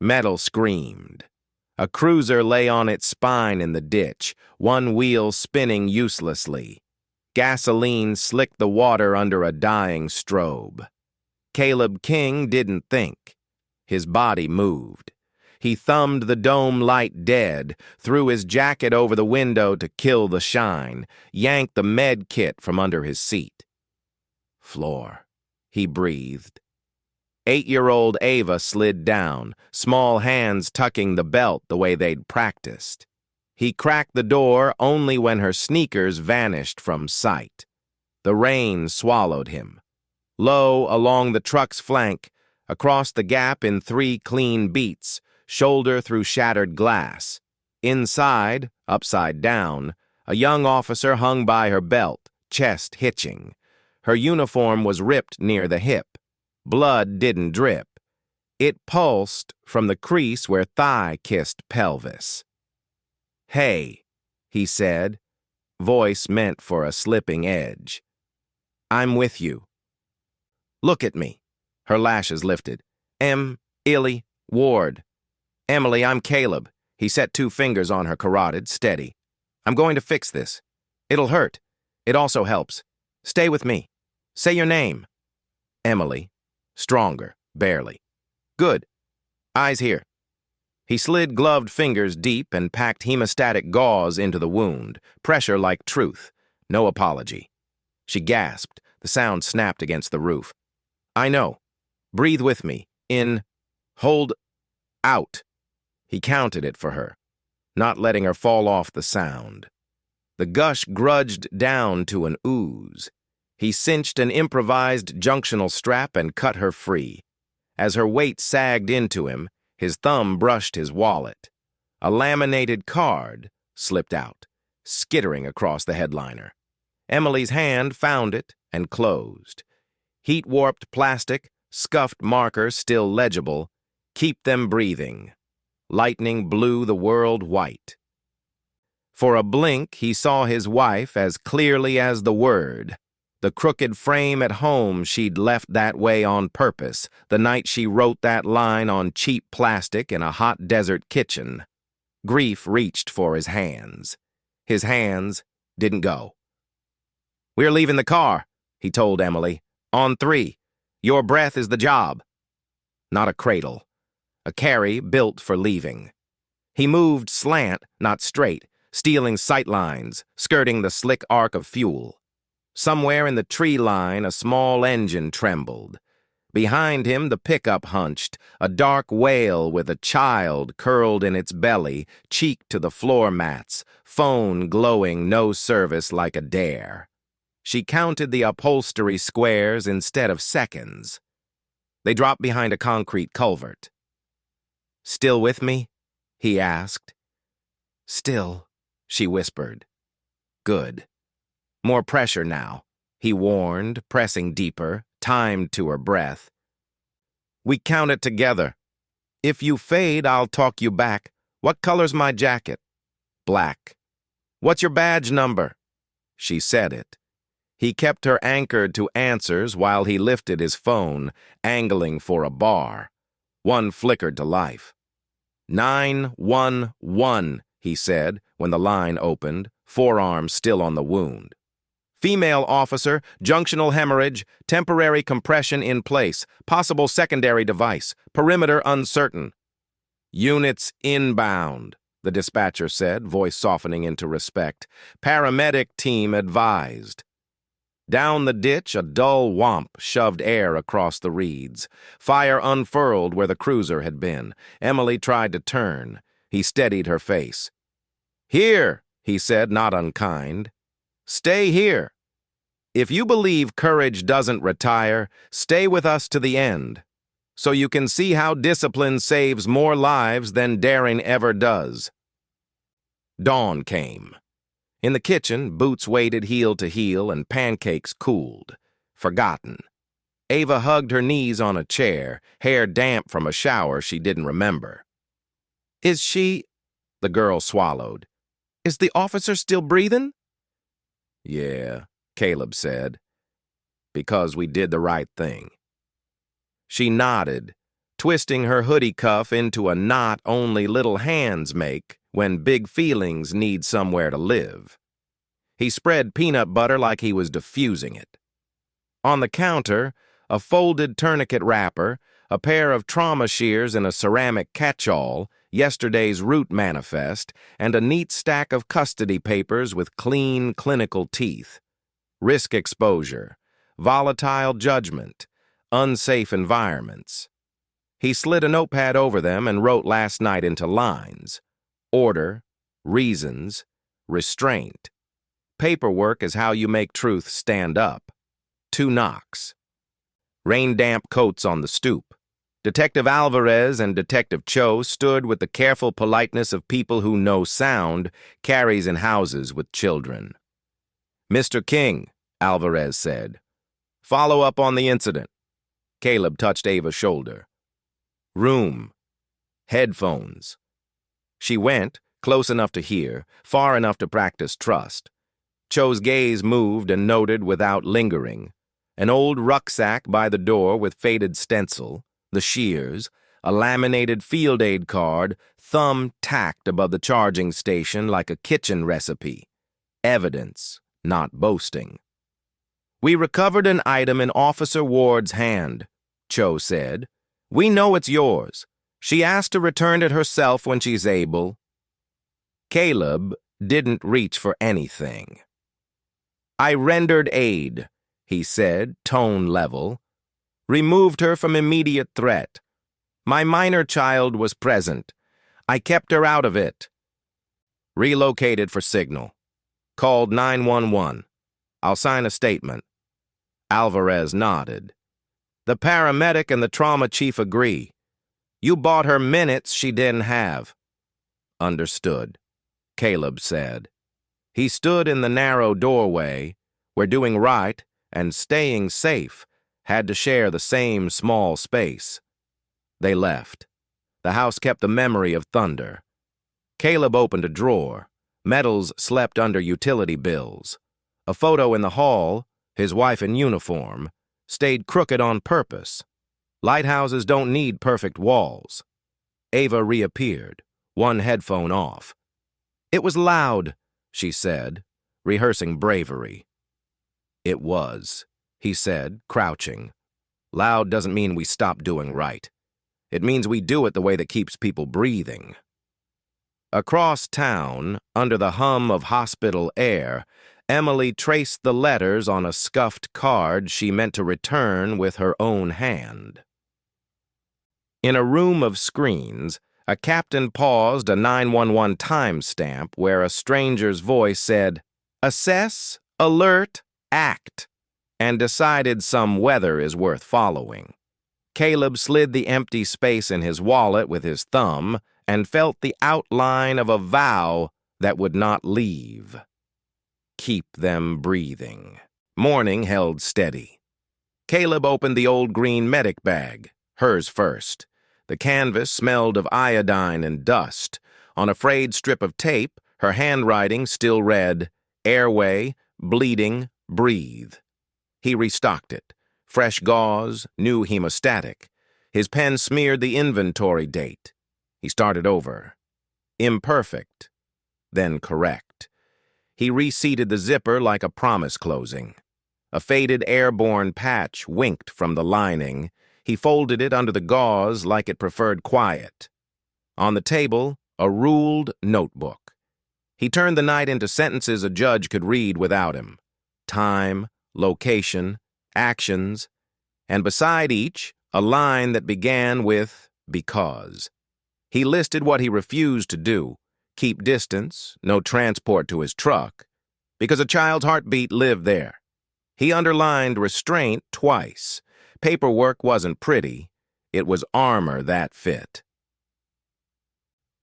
Metal screamed. A cruiser lay on its spine in the ditch, one wheel spinning uselessly. Gasoline slicked the water under a dying strobe. Caleb King didn't think. His body moved. He thumbed the dome light dead, threw his jacket over the window to kill the shine, yanked the med kit from under his seat. Floor, he breathed. 8-year-old Ava slid down, small hands tucking the belt the way they'd practiced. He cracked the door only when her sneakers vanished from sight. The rain swallowed him. Low along the truck's flank, across the gap in 3 clean beats, shoulder through shattered glass. Inside, upside down, a young officer hung by her belt, chest hitching. Her uniform was ripped near the hip. Blood didn't drip. It pulsed from the crease where thigh kissed pelvis. "Hey," he said, voice meant for a slipping edge. "I'm with you. Look at me." Her lashes lifted. Illy, Ward. "Emily, I'm Caleb." He set 2 fingers on her carotid, steady. "I'm going to fix this. It'll hurt. It also helps. Stay with me. Say your name." "Emily." Stronger, barely. "Good. Eyes here." He slid gloved fingers deep and packed hemostatic gauze into the wound, pressure like truth, no apology. She gasped. The sound snapped against the roof. "I know. Breathe with me. In. Hold. Out." He counted it for her, not letting her fall off the sound. The gush grudged down to an ooze. He cinched an improvised junctional strap and cut her free. As her weight sagged into him, his thumb brushed his wallet. A laminated card slipped out, skittering across the headliner. Emily's hand found it and closed. Heat-warped plastic, scuffed marker still legible. "Keep them breathing." Lightning blew the world white. For a blink, he saw his wife as clearly as the word. The crooked frame at home she'd left that way on purpose, the night she wrote that line on cheap plastic in a hot desert kitchen. Grief reached for his hands. His hands didn't go. "We're leaving the car," he told Emily. "On 3. Your breath is the job." Not a cradle. A carry built for leaving. He moved slant, not straight, stealing sight lines, skirting the slick arc of fuel. Somewhere in the tree line, a small engine trembled. Behind him, the pickup hunched, a dark whale with a child curled in its belly, cheek to the floor mats, phone glowing no service like a dare. She counted the upholstery squares instead of seconds. They dropped behind a concrete culvert. "Still with me?" he asked. "Still," she whispered. "Good." More pressure now, he warned, pressing deeper, timed to her breath. "We count it together. If you fade, I'll talk you back. What color's my jacket?" "Black." "What's your badge number?" She said it. He kept her anchored to answers while he lifted his phone, angling for a bar. One flickered to life. 911, he said when the line opened, forearm still on the wound. "Female officer, junctional hemorrhage, temporary compression in place, possible secondary device, perimeter uncertain." "Units inbound," the dispatcher said, voice softening into respect. "Paramedic team advised." Down the ditch, a dull whomp shoved air across the reeds. Fire unfurled where the cruiser had been. Emily tried to turn. He steadied her face. "Here," he said, not unkind. "Stay here. If you believe courage doesn't retire, stay with us to the end, so you can see how discipline saves more lives than daring ever does." Dawn came. In the kitchen, Boots waited heel to heel and pancakes cooled. Forgotten. Ava hugged her knees on a chair, hair damp from a shower she didn't remember. "Is she—" the girl swallowed. "Is the officer still breathing?" "Yeah," Caleb said. "Because we did the right thing." She nodded, twisting her hoodie cuff into a knot only little hands make when big feelings need somewhere to live. He spread peanut butter like he was diffusing it. On the counter, a folded tourniquet wrapper, a pair of trauma shears in a ceramic catch-all, yesterday's root manifest, and a neat stack of custody papers with clean, clinical teeth. Risk exposure, volatile judgment, unsafe environments. He slid a notepad over them and wrote last night into lines. Order, reasons, restraint. Paperwork is how you make truth stand up. 2 knocks. Rain-damp coats on the stoop. Detective Alvarez and Detective Cho stood with the careful politeness of people who know sound carries in houses with children. "Mr. King," Alvarez said. "Follow up on the incident." Caleb touched Ava's shoulder. "Room. Headphones." She went, close enough to hear, far enough to practice trust. Cho's gaze moved and noted without lingering. An old rucksack by the door with faded stencil, the shears, a laminated field aid card, thumb tacked above the charging station like a kitchen recipe. Evidence, not boasting. "We recovered an item in Officer Ward's hand," Cho said. "We know it's yours. She asked to return it herself when she's able." Caleb didn't reach for anything. "I rendered aid," he said, tone level. "Removed her from immediate threat. My minor child was present. I kept her out of it." "Relocated for signal. Called 911. I'll sign a statement." Alvarez nodded. "The paramedic and the trauma chief agree. You bought her minutes she didn't have." "Understood," Caleb said. He stood in the narrow doorway, where doing right and staying safe had to share the same small space. They left. The house kept the memory of thunder. Caleb opened a drawer. Medals slept under utility bills. A photo in the hall, his wife in uniform, stayed crooked on purpose. Lighthouses don't need perfect walls. Ava reappeared, one headphone off. "It was loud," she said, rehearsing bravery. "It was," he said, crouching. "Loud doesn't mean we stop doing right. It means we do it the way that keeps people breathing." Across town, under the hum of hospital air, Emily traced the letters on a scuffed card she meant to return with her own hand. In a room of screens, a captain paused a 911 timestamp where a stranger's voice said, "Assess, alert, act," and decided some weather is worth following. Caleb slid the empty space in his wallet with his thumb and felt the outline of a vow that would not leave. Keep them breathing. Morning held steady. Caleb opened the old green medic bag, hers first. The canvas smelled of iodine and dust. On a frayed strip of tape, her handwriting still read, "Airway, bleeding, breathe." He restocked it. Fresh gauze, new hemostatic. His pen smeared the inventory date. He started over. Imperfect, then correct. He reseated the zipper like a promise closing. A faded airborne patch winked from the lining. He folded it under the gauze like it preferred quiet. On the table, a ruled notebook. He turned the night into sentences a judge could read without him. Time, location, actions, and beside each, a line that began with "because." He listed what he refused to do: keep distance, no transport to his truck, because a child's heartbeat lived there. He underlined restraint twice. Paperwork wasn't pretty. It was armor that fit.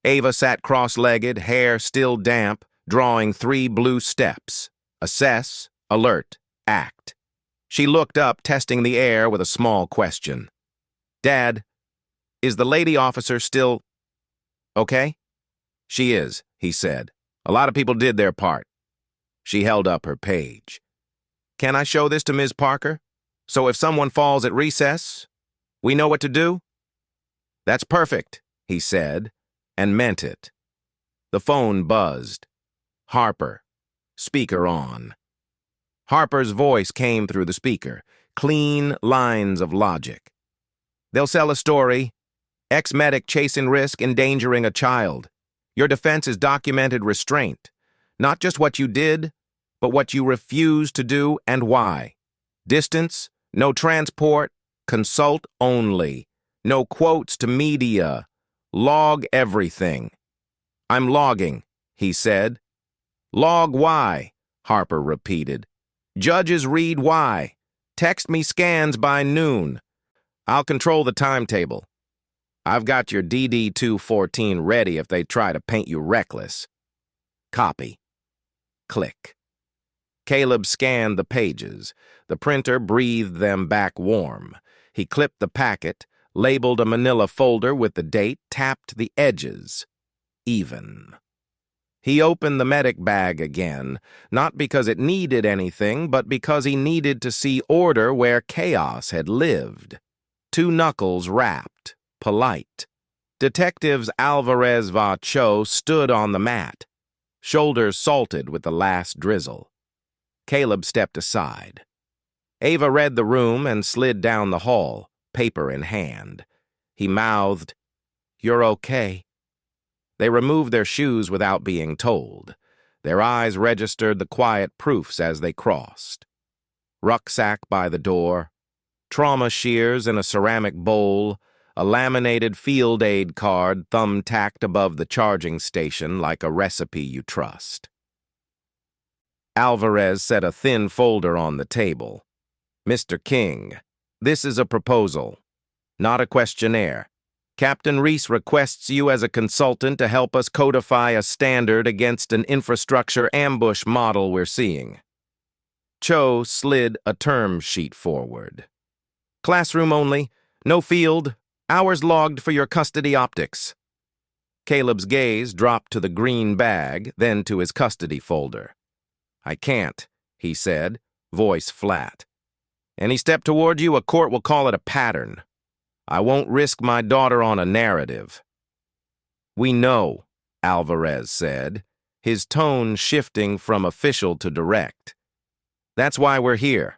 Ava sat cross-legged, hair still damp, drawing 3 blue steps. Assess, alert, act. She looked up, testing the air with a small question. "Dad, is the lady officer still okay?" "She is," he said. "A lot of people did their part." She held up her page. "Can I show this to Ms. Parker? So if someone falls at recess, we know what to do?" That's perfect, he said, and meant it. The phone buzzed. Harper. Speaker on. Harper's voice came through the speaker, clean lines of logic. They'll sell a story. Ex-medic chasing risk, endangering a child. Your defense is documented restraint. Not just what you did, but what you refused to do and why. Distance, no transport, consult only. No quotes to media. Log everything. I'm logging, he said. Log why, Harper repeated. Judges read why. Text me scans by noon. I'll control the timetable. I've got your DD-214 ready if they try to paint you reckless. Copy. Click. Caleb scanned the pages. The printer breathed them back warm. He clipped the packet, labeled a manila folder with the date, tapped the edges. Even. He opened the medic bag again, not because it needed anything, but because he needed to see order where chaos had lived. 2 knuckles wrapped, polite. Detectives Alvarez Vacho stood on the mat, shoulders salted with the last drizzle. Caleb stepped aside. Ava read the room and slid down the hall, paper in hand. He mouthed, "You're okay." They removed their shoes without being told. Their eyes registered the quiet proofs as they crossed. Rucksack by the door, trauma shears in a ceramic bowl, a laminated field aid card thumb-tacked above the charging station like a recipe you trust. Alvarez set a thin folder on the table. "Mr. King, this is a proposal, not a questionnaire. Captain Reese requests you as a consultant to help us codify a standard against an infrastructure ambush model we're seeing." Cho slid a term sheet forward. "Classroom only, no field, hours logged for your custody optics." Caleb's gaze dropped to the green bag, then to his custody folder. "I can't," he said, voice flat. "Any step toward you, a court will call it a pattern. I won't risk my daughter on a narrative." "We know," Alvarez said, his tone shifting from official to direct. "That's why we're here.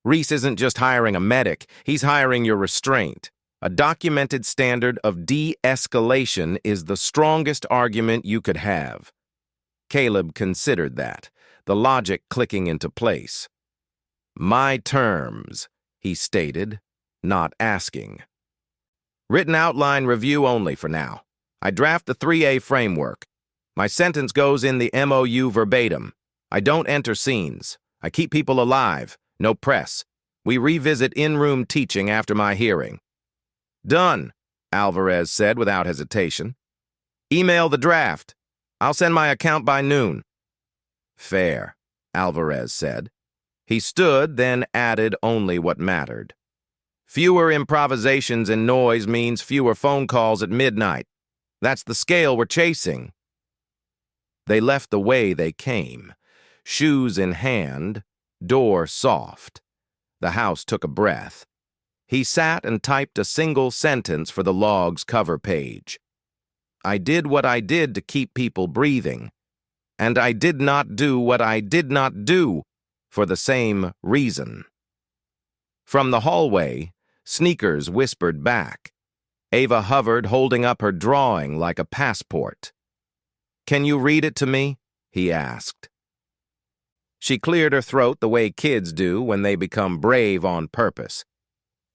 Reese isn't just hiring a medic, he's hiring your restraint. A documented standard of de-escalation is the strongest argument you could have." Caleb considered that, the logic clicking into place. "My terms," he stated, not asking. "Written outline review only for now. I draft the 3A framework. My sentence goes in the MOU verbatim. I don't enter scenes. I keep people alive. No press. We revisit in-room teaching after my hearing." "Done," Alvarez said without hesitation. "Email the draft. I'll send my account by noon." "Fair," Alvarez said. He stood, then added only what mattered. "Fewer improvisations and noise means fewer phone calls at midnight. That's the scale we're chasing." They left the way they came, shoes in hand, door soft. The house took a breath. He sat and typed a single sentence for the log's cover page. "I did what I did to keep people breathing, and I did not do what I did not do for the same reason." From the hallway, sneakers whispered back. Ava hovered, holding up her drawing like a passport. "Can you read it to me?" he asked. She cleared her throat the way kids do when they become brave on purpose.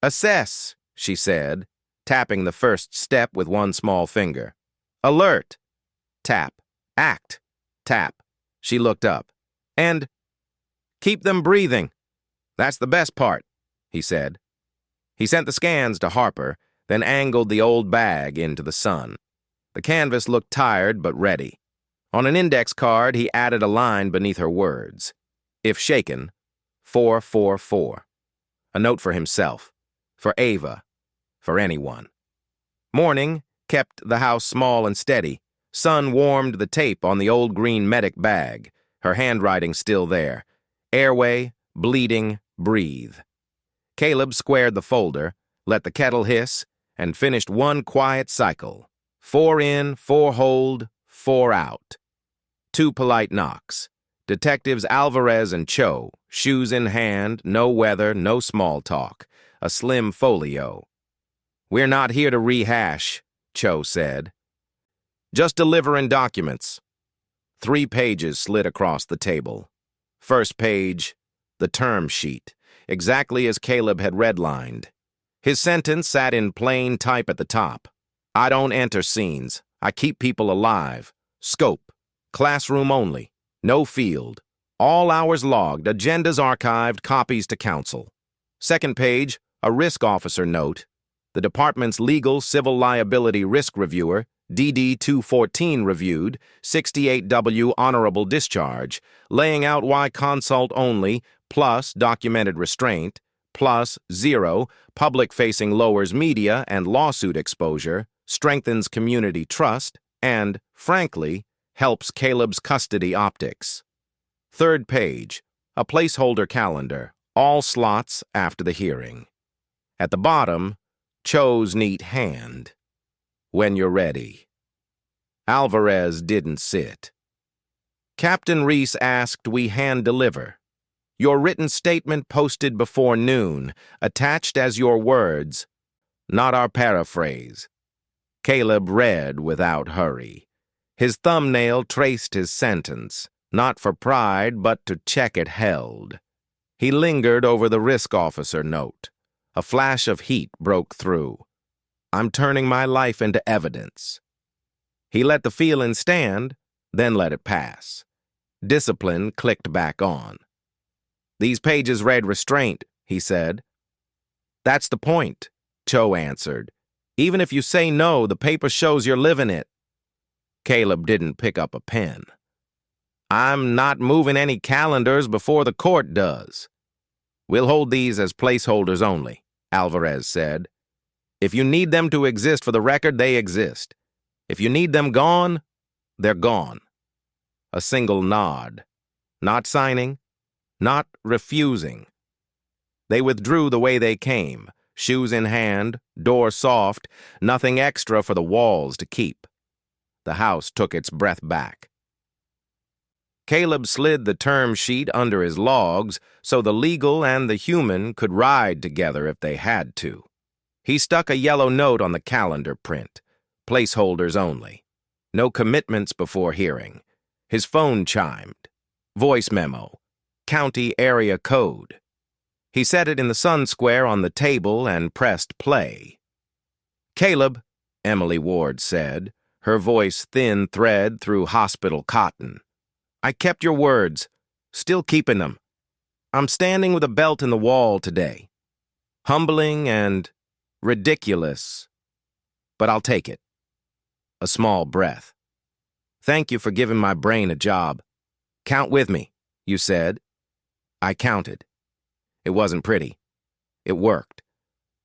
"Assess," she said, tapping the first step with one small finger. "Alert." Tap. "Act." Tap. She looked up. "And keep them breathing. That's the best part," he said. He sent the scans to Harper, then angled the old bag into the sun. The canvas looked tired but ready. On an index card, he added a line beneath her words. If shaken, 444. A note for himself, for Ava, for anyone. Morning kept the house small and steady. Sun warmed the tape on the old green medic bag, her handwriting still there. Airway, bleeding, breathe. Caleb squared the folder, let the kettle hiss, and finished one quiet cycle. 4 in, 4 hold, 4 out. 2 polite knocks. Detectives Alvarez and Cho, shoes in hand, no weather, no small talk. A slim folio. "We're not here to rehash," Cho said. "Just delivering documents." 3 pages slid across the table. First page, the term sheet, exactly as Caleb had redlined. His sentence sat in plain type at the top. "I don't enter scenes. I keep people alive. Scope. Classroom only. No field. All hours logged, agendas archived, copies to counsel." Second page, a risk officer note. The department's legal civil liability risk reviewer, DD 214 reviewed, 68W honorable discharge, laying out why consult only, plus documented restraint, plus 0, public-facing lowers media and lawsuit exposure, strengthens community trust, and, frankly, helps Caleb's custody optics. Third page, a placeholder calendar, all slots after the hearing. At the bottom, Cho's neat hand. "When you're ready." Alvarez didn't sit. "Captain Reese asked we hand-deliver. Your written statement posted before noon, attached as your words, not our paraphrase." Caleb read without hurry. His thumbnail traced his sentence, not for pride, but to check it held. He lingered over the risk officer note. A flash of heat broke through. "I'm turning my life into evidence." He let the feeling stand, then let it pass. Discipline clicked back on. "These pages read restraint," he said. "That's the point," Cho answered. "Even if you say no, the paper shows you're living it." Caleb didn't pick up a pen. "I'm not moving any calendars before the court does." "We'll hold these as placeholders only," Alvarez said. "If you need them to exist for the record, they exist. If you need them gone, they're gone." A single nod. Not signing, not refusing. They withdrew the way they came, shoes in hand, door soft, nothing extra for the walls to keep. The house took its breath back. Caleb slid the term sheet under his logs so the legal and the human could ride together if they had to. He stuck a yellow note on the calendar print. Placeholders only. No commitments before hearing. His phone chimed. Voice memo. County area code. He set it in the sun square on the table and pressed play. "Caleb," Emily Ward said, her voice thin thread through hospital cotton. "I kept your words. Still keeping them. I'm standing with a belt in the wall today. Humbling and ridiculous, but I'll take it." A small breath. "Thank you for giving my brain a job. Count with me," you said. I counted. It wasn't pretty. It worked.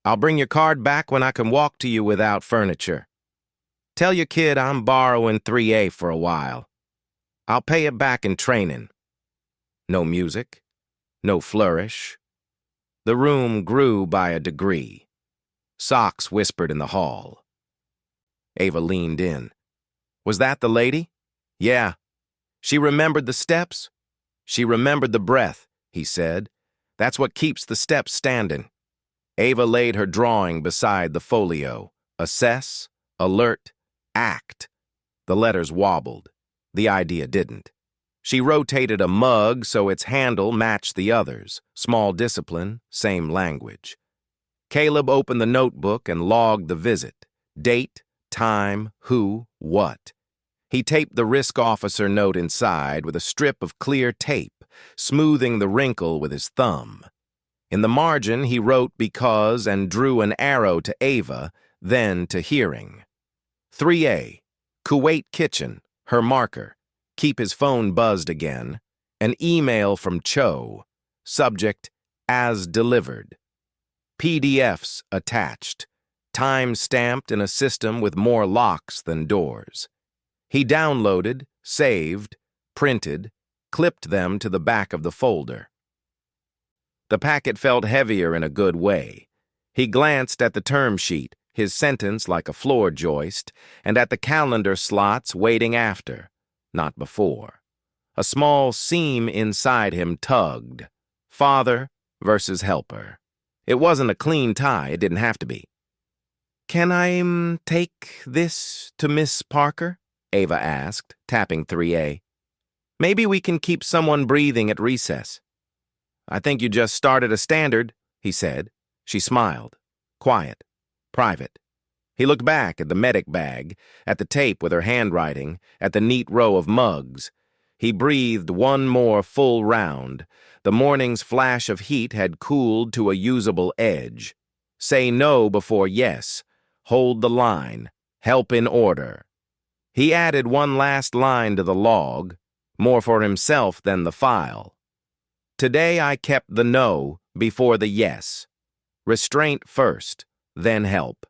"I'll bring your card back when I can walk to you without furniture. Tell your kid I'm borrowing 3A for a while. I'll pay it back in training." No music. No flourish. The room grew by a degree. Socks whispered in the hall. Ava leaned in. "Was that the lady?" "Yeah." "She remembered the steps?" "She remembered the breath," he said. "That's what keeps the steps standing." Ava laid her drawing beside the folio. Assess, alert, act. The letters wobbled. The idea didn't. She rotated a mug so its handle matched the others. Small discipline, same language. Caleb opened the notebook and logged the visit. Date, time, who, what. He taped the risk officer note inside with a strip of clear tape, smoothing the wrinkle with his thumb. In the margin, he wrote because and drew an arrow to Ava, then to hearing. 3A, Kuwait Kitchen, her marker. Keep his phone buzzed again. An email from Cho. Subject, as delivered. PDFs attached. Time stamped in a system with more locks than doors. He downloaded, saved, printed, clipped them to the back of the folder. The packet felt heavier in a good way. He glanced at the term sheet, his sentence like a floor joist, and at the calendar slots waiting after, not before. A small seam inside him tugged. Father versus helper. It wasn't a clean tie, it didn't have to be. "Can I take this to Miss Parker?" Ava asked, tapping 3A. "Maybe we can keep someone breathing at recess." "I think you just started a standard," he said. She smiled. Quiet. Private. He looked back at the medic bag, at the tape with her handwriting, at the neat row of mugs. He breathed one more full round. The morning's flash of heat had cooled to a usable edge. Say no before yes. Hold the line. Help in order. He added one last line to the log, more for himself than the file. Today I kept the no before the yes. Restraint first, then help.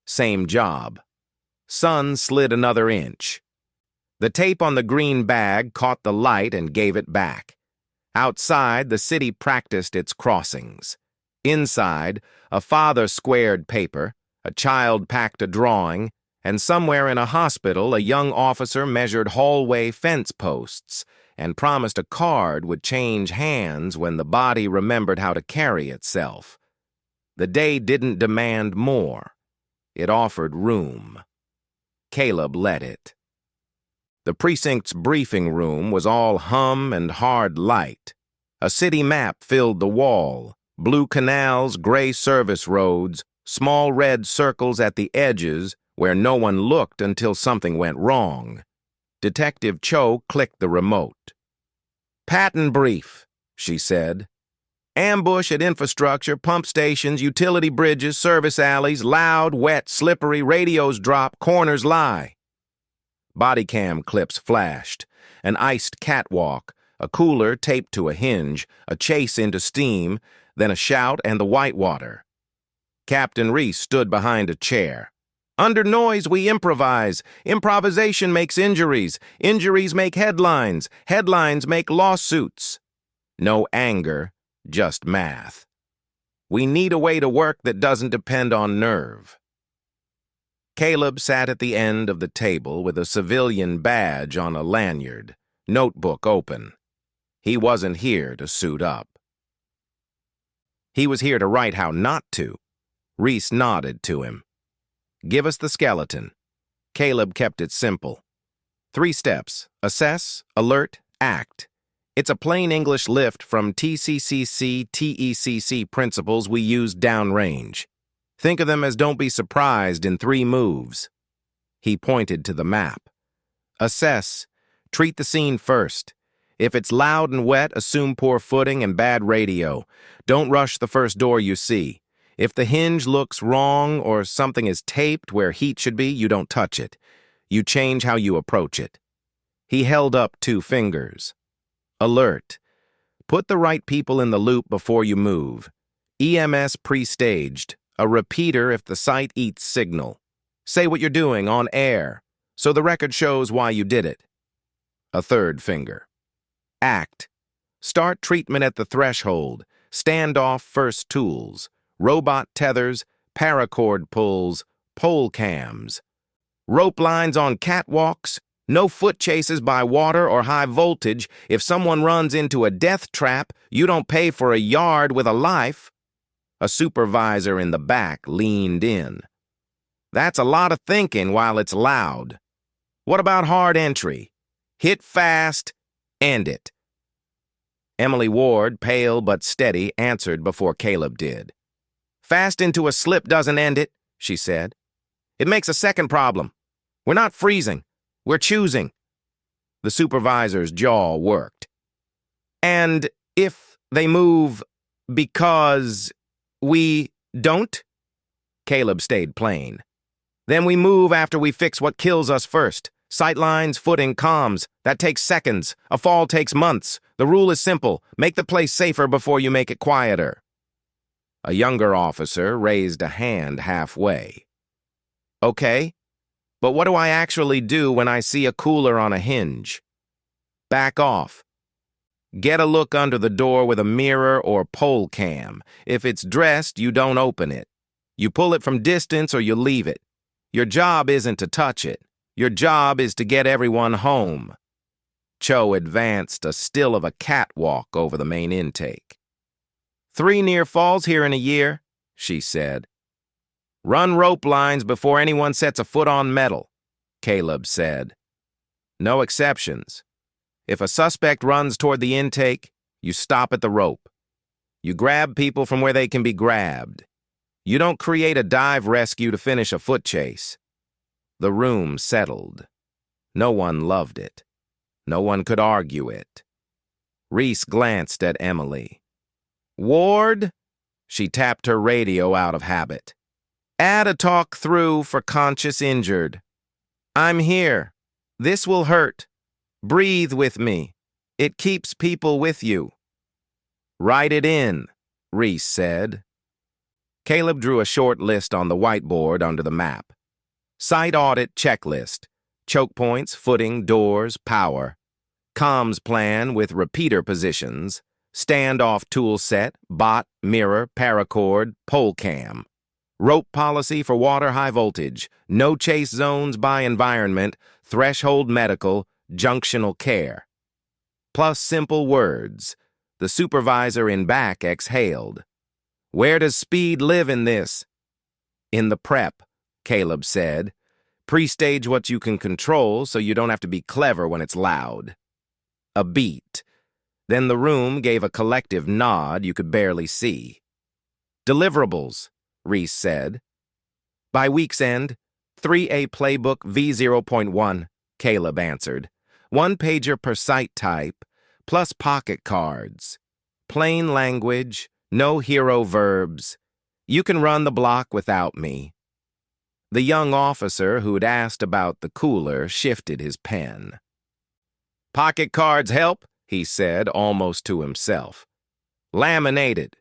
Same job. Sun slid another inch. The tape on the green bag caught the light and gave it back. Outside, the city practiced its crossings. Inside, a father squared paper, a child packed a drawing, and somewhere in a hospital, a young officer measured hallway fence posts and promised a card would change hands when the body remembered how to carry itself. The day didn't demand more. It offered room. Caleb let it. The precinct's briefing room was all hum and hard light. A city map filled the wall, blue canals, gray service roads, small red circles at the edges where no one looked until something went wrong. Detective Cho clicked the remote. "Patent brief," she said. "Ambush at infrastructure, pump stations, utility bridges, service alleys, loud, wet, slippery, radios drop, corners lie." Body cam clips flashed. An iced catwalk, a cooler taped to a hinge, a chase into steam, then a shout and the whitewater. Captain Reese stood behind a chair. "Under noise we improvise. Improvisation makes injuries. Injuries make headlines. Headlines make lawsuits." No anger, just math. "We need a way to work that doesn't depend on nerve." Caleb sat at the end of the table with a civilian badge on a lanyard, notebook open. He wasn't here to suit up. He was here to write how not to. Reese nodded to him. "Give us the skeleton." Caleb kept it simple. 3 steps: assess, alert, act. It's a plain English lift from TCCC, TECC principles we use downrange. Think of them as don't be surprised in 3 moves. He pointed to the map. Assess. Treat the scene first. If it's loud and wet, assume poor footing and bad radio. Don't rush the first door you see. If the hinge looks wrong or something is taped where heat should be, you don't touch it. You change how you approach it. He held up 2 fingers. Alert. Put the right people in the loop before you move. EMS pre-staged. A repeater if the site eats signal. Say what you're doing on air, so the record shows why you did it. A 3rd finger. Act. Start treatment at the threshold. Standoff first tools. Robot tethers, paracord pulls, pole cams. Rope lines on catwalks. No foot chases by water or high voltage. If someone runs into a death trap, you don't pay for a yard with a life. A supervisor in the back leaned in. "That's a lot of thinking while it's loud. What about hard entry? Hit fast, end it." Emily Ward, pale but steady, answered before Caleb did. "Fast into a slip doesn't end it," she said. "It makes a second problem. We're not freezing. We're choosing." The supervisor's jaw worked. "And if they move because we don't?" Caleb stayed plain. "Then we move after we fix what kills us first. Sightlines, footing, comms. That takes seconds. A fall takes months. The rule is simple. Make the place safer before you make it quieter." A younger officer raised a hand halfway. "Okay, but what do I actually do when I see a cooler on a hinge?" "Back off. Get a look under the door with a mirror or pole cam. If it's dressed, you don't open it. You pull it from distance or you leave it. Your job isn't to touch it. Your job is to get everyone home. Cho advanced a still of a catwalk over the main intake. 3 near falls here in a year, she said. Run rope lines before anyone sets a foot on metal, Caleb said. No exceptions. If a suspect runs toward the intake, you stop at the rope. You grab people from where they can be grabbed. You don't create a dive rescue to finish a foot chase. The room settled. No one loved it. No one could argue it. Reese glanced at Emily. Ward? She tapped her radio out of habit. Add a talk through for conscious injured. I'm here. This will hurt. Breathe with me. It keeps people with you. Write it in, Reese said. Caleb drew a short list on the whiteboard under the map. Site audit checklist. Choke points, footing, doors, power. Comms plan with repeater positions. Standoff tool set, bot, mirror, paracord, pole cam. Rope policy for water high voltage. No chase zones by environment. Threshold medical. Junctional care. Plus simple words. The supervisor in back exhaled. Where does speed live in this? In the prep, Caleb said. Pre-stage what you can control so you don't have to be clever when it's loud. A beat. Then the room gave a collective nod you could barely see. Deliverables, Reese said. By week's end, 3A Playbook V0.1, Caleb answered. 1-pager per site type, plus pocket cards. Plain language, no hero verbs. You can run the block without me. The young officer who'd asked about the cooler shifted his pen. Pocket cards help, he said, almost to himself. Laminated.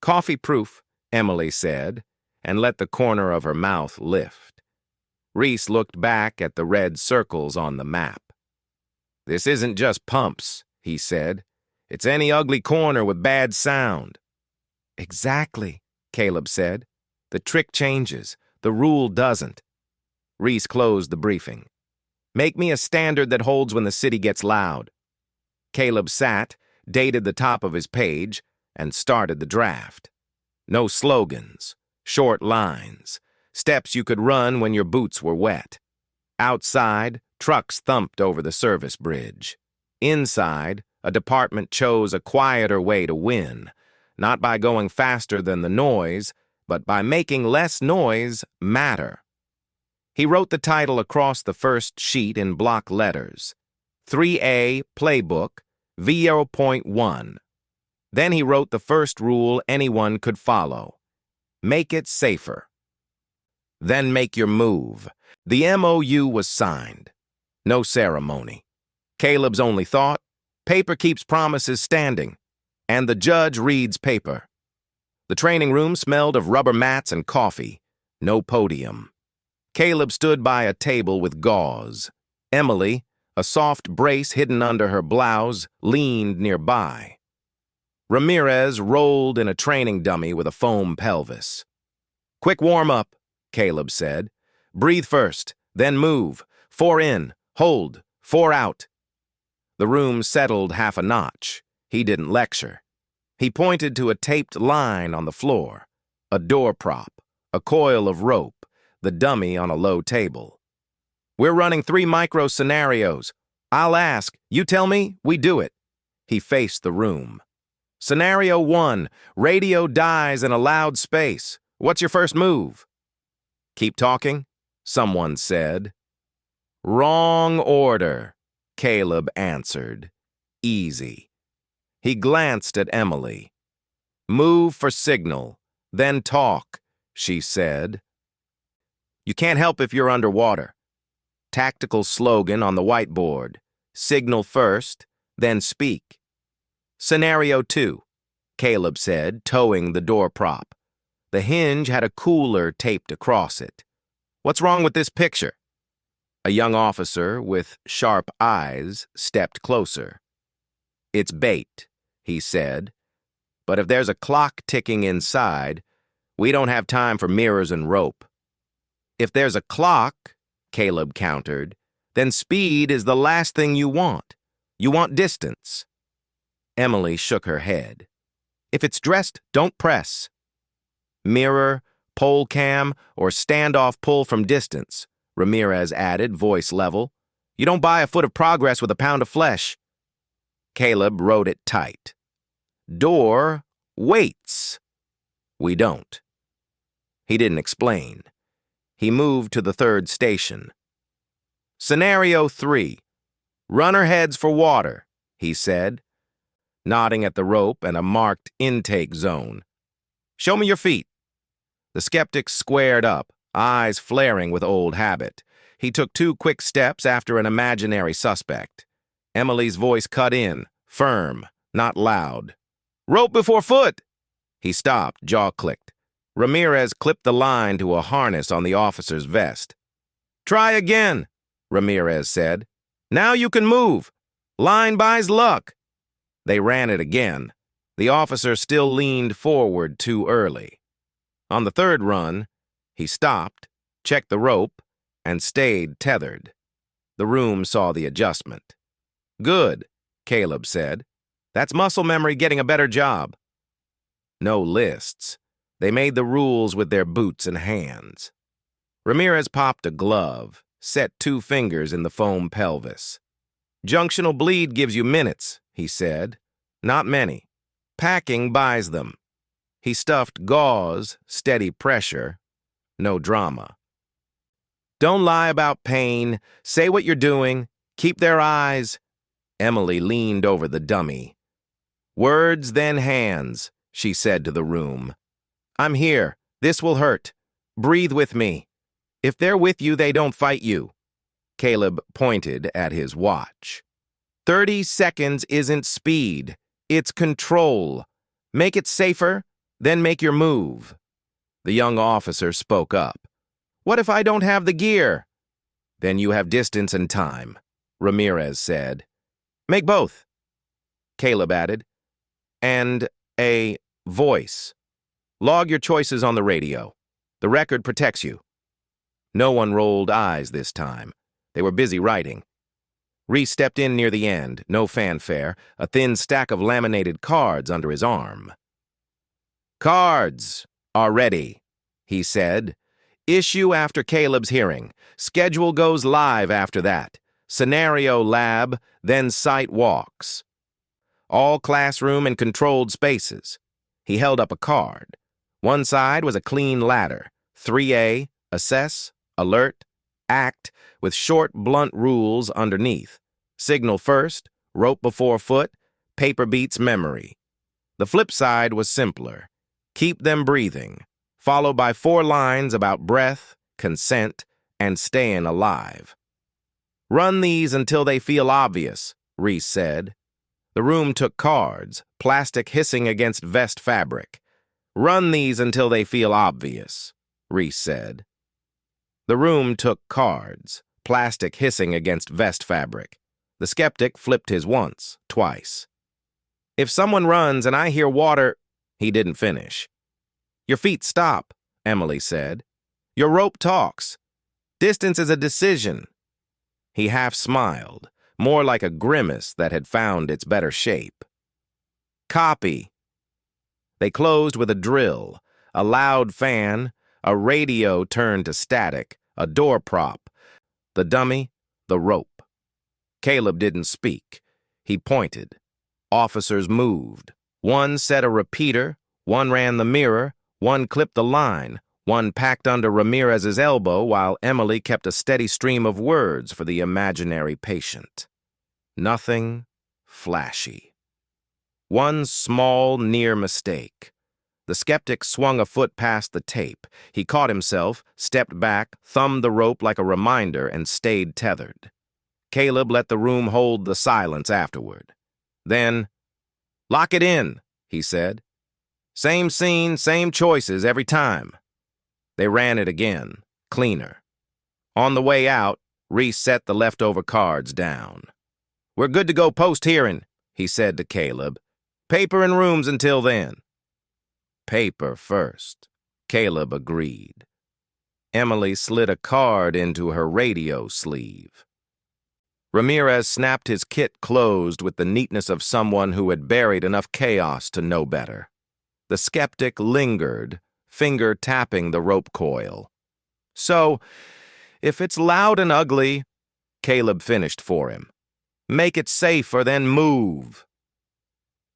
Coffee-proof, Emily said, and let the corner of her mouth lift. Reese looked back at the red circles on the map. This isn't just pumps, he said. It's any ugly corner with bad sound. Exactly, Caleb said. The trick changes. The rule doesn't. Reese closed the briefing. Make me a standard that holds when the city gets loud. Caleb sat, dated the top of his page, and started the draft. No slogans, short lines, steps you could run when your boots were wet. Outside, trucks thumped over the service bridge. Inside, a department chose a quieter way to win, not by going faster than the noise, but by making less noise matter. He wrote the title across the first sheet in block letters. 3A Playbook V0.1. Then he wrote the first rule anyone could follow. Make it safer. Then make your move. The MOU was signed. No ceremony. Caleb's only thought, paper keeps promises standing, and the judge reads paper. The training room smelled of rubber mats and coffee. No podium. Caleb stood by a table with gauze. Emily, a soft brace hidden under her blouse, leaned nearby. Ramirez rolled in a training dummy with a foam pelvis. Quick warm-up, Caleb said. Breathe first, then move. 4 in, hold, 4 out. The room settled half a notch. He didn't lecture. He pointed to a taped line on the floor, a door prop, a coil of rope, the dummy on a low table. We're running 3 micro scenarios. I'll ask, you tell me, we do it. He faced the room. Scenario 1, radio dies in a loud space. What's your first move? Keep talking, someone said. Wrong order, Caleb answered. Easy. He glanced at Emily. Move for signal, then talk, she said. You can't help if you're underwater. Tactical slogan on the whiteboard. Signal first, then speak. Scenario 2, Caleb said, towing the door prop. The hinge had a cooler taped across it. What's wrong with this picture? A young officer with sharp eyes stepped closer. It's bait, he said. But if there's a clock ticking inside, We don't have time for mirrors and rope. If there's a clock, Caleb countered, then speed is the last thing you want. You want distance. Emily shook her head. If it's dressed, don't press. Mirror, pole cam, or standoff pull from distance, Ramirez added, voice level. You don't buy a foot of progress with a pound of flesh. Caleb wrote it tight. Door waits. We don't. He didn't explain. He moved to the third station. Scenario 3. Runner heads for water, he said, nodding at the rope and a marked intake zone. Show me your feet. The skeptic squared up, eyes flaring with old habit. He took 2 quick steps after an imaginary suspect. Emily's voice cut in, firm, not loud. Rope before foot! He stopped, jaw clicked. Ramirez clipped the line to a harness on the officer's vest. Try again, Ramirez said. Now you can move. Line buys luck. They ran it again. The officer still leaned forward too early. On the third run, he stopped, checked the rope, and stayed tethered. The room saw the adjustment. Good, Caleb said. That's muscle memory getting a better job. No lists. They made the rules with their boots and hands. Ramirez popped a glove, set 2 fingers in the foam pelvis. Junctional bleed gives you minutes, he said. Not many. Packing buys them. He stuffed gauze, steady pressure, no drama. Don't lie about pain. Say what you're doing. Keep their eyes. Emily leaned over the dummy. Words, then hands, she said to the room. I'm here. This will hurt. Breathe with me. If they're with you, they don't fight you. Caleb pointed at his watch. 30 seconds isn't speed. It's control. Make it safer, then make your move. The young officer spoke up. What if I don't have the gear? Then you have distance and time, Ramirez said. Make both, Caleb added. And a voice. Log your choices on the radio. The record protects you. No one rolled eyes this time. They were busy writing. Reese stepped in near the end, no fanfare, a thin stack of laminated cards under his arm. Cards are ready, he said. Issue after Caleb's hearing. Schedule goes live after that. Scenario lab, then site walks. All classroom and controlled spaces. He held up a card. One side was a clean ladder. 3A, assess, alert, act, with short, blunt rules underneath. Signal first, rope before foot, paper beats memory. The flip side was simpler. Keep them breathing, followed by 4 lines about breath, consent, and staying alive. Run these until they feel obvious, Reese said. The room took cards, plastic hissing against vest fabric. Run these until they feel obvious, Reese said. The room took cards, plastic hissing against vest fabric. The skeptic flipped his once, twice. If someone runs and I hear water, he didn't finish. Your feet stop, Emily said. Your rope talks. Distance is a decision. He half smiled, more like a grimace that had found its better shape. Copy. They closed with a drill, a loud fan, a radio turned to static, a door prop, the dummy, the rope. Caleb didn't speak. He pointed. Officers moved. One set a repeater, one ran the mirror, one clipped the line, one packed under Ramirez's elbow while Emily kept a steady stream of words for the imaginary patient. Nothing flashy. One small, near mistake. The skeptic swung a foot past the tape. He caught himself, stepped back, thumbed the rope like a reminder, and stayed tethered. Caleb let the room hold the silence afterward. Then, lock it in, he said. Same scene, same choices every time. They ran it again, cleaner. On the way out, Reese set the leftover cards down. We're good to go post-hearing, he said to Caleb. Paper and rooms until then. Paper first. Caleb agreed. Emily slid a card into her radio sleeve. Ramirez snapped his kit closed with the neatness of someone who had buried enough chaos to know better. The skeptic lingered, finger tapping the rope coil. So, if it's loud and ugly, Caleb finished for him. Make it safer, then move.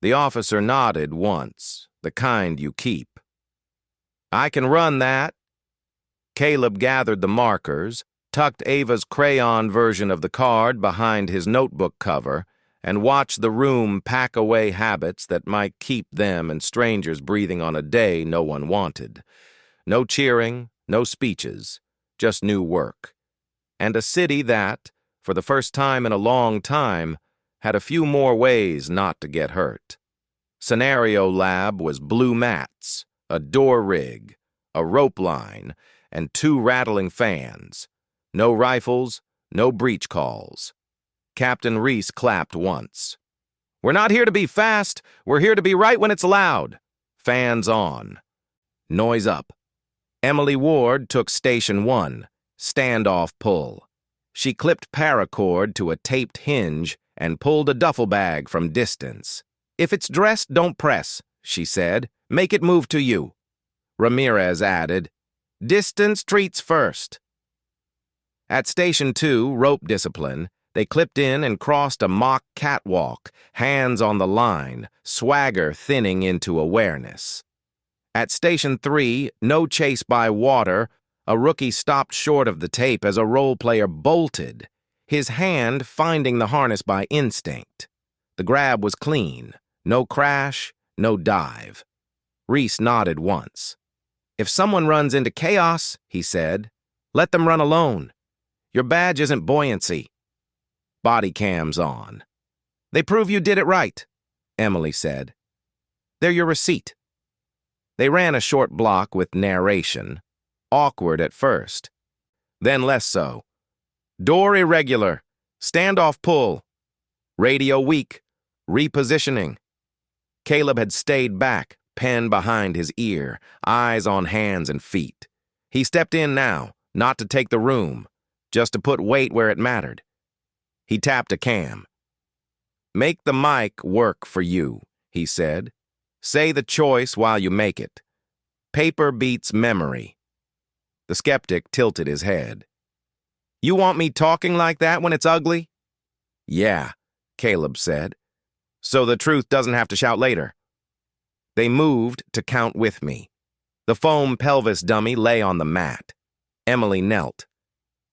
The officer nodded once, the kind you keep. I can run that. Caleb gathered the markers, tucked Ava's crayon version of the card behind his notebook cover, and watched the room pack away habits that might keep them and strangers breathing on a day no one wanted. No cheering, no speeches, just new work. And a city that, for the first time in a long time, had a few more ways not to get hurt. Scenario Lab was blue mats, a door rig, a rope line, and 2 rattling fans. No rifles, no breach calls. Captain Reese clapped once. We're not here to be fast, we're here to be right when it's loud. Fans on. Noise up. Emily Ward took Station 1, standoff pull. She clipped paracord to a taped hinge and pulled a duffel bag from distance. If it's dressed, don't press, she said. Make it move to you. Ramirez added, distance treats first. At Station 2, rope discipline, they clipped in and crossed a mock catwalk, hands on the line, swagger thinning into awareness. At Station 3, no chase by water, a rookie stopped short of the tape as a role player bolted, his hand finding the harness by instinct. The grab was clean, no crash, no dive. Reese nodded once. If someone runs into chaos, he said, let them run alone. Your badge isn't buoyancy. Body cams on. They prove you did it right, Emily said. They're your receipt. They ran a short block with narration, awkward at first, then less so. Door irregular, standoff pull, radio weak, repositioning. Caleb had stayed back, pen behind his ear, eyes on hands and feet. He stepped in now, not to take the room, just to put weight where it mattered. He tapped a cam. Make the mic work for you, he said. Say the choice while you make it. Paper beats memory. The skeptic tilted his head. You want me talking like that when it's ugly? Yeah, Caleb said. So the truth doesn't have to shout later. They moved to count with me. The foam pelvis dummy lay on the mat. Emily knelt.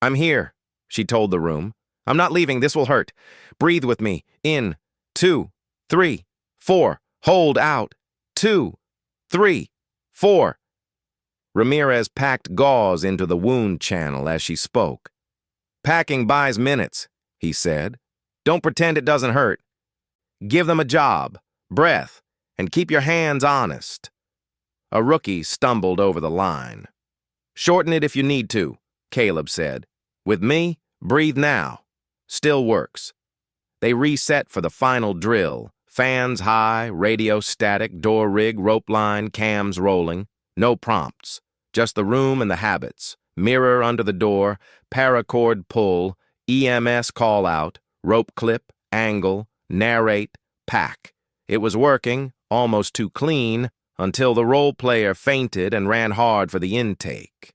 I'm here, she told the room. I'm not leaving, this will hurt. Breathe with me. In, 2, 3, 4. Hold out. 2, 3, 4. Ramirez packed gauze into the wound channel as she spoke. Packing buys minutes, he said. Don't pretend it doesn't hurt. Give them a job, breath, and keep your hands honest. A rookie stumbled over the line. Shorten it if you need to, Caleb said. With me, breathe now. Still works. They reset for the final drill. Fans high, radio static, door rig, rope line, cams rolling. No prompts. Just the room and the habits. Mirror under the door, paracord pull, EMS call out, rope clip, angle, narrate, pack. It was working, almost too clean, until the role player fainted and ran hard for the intake.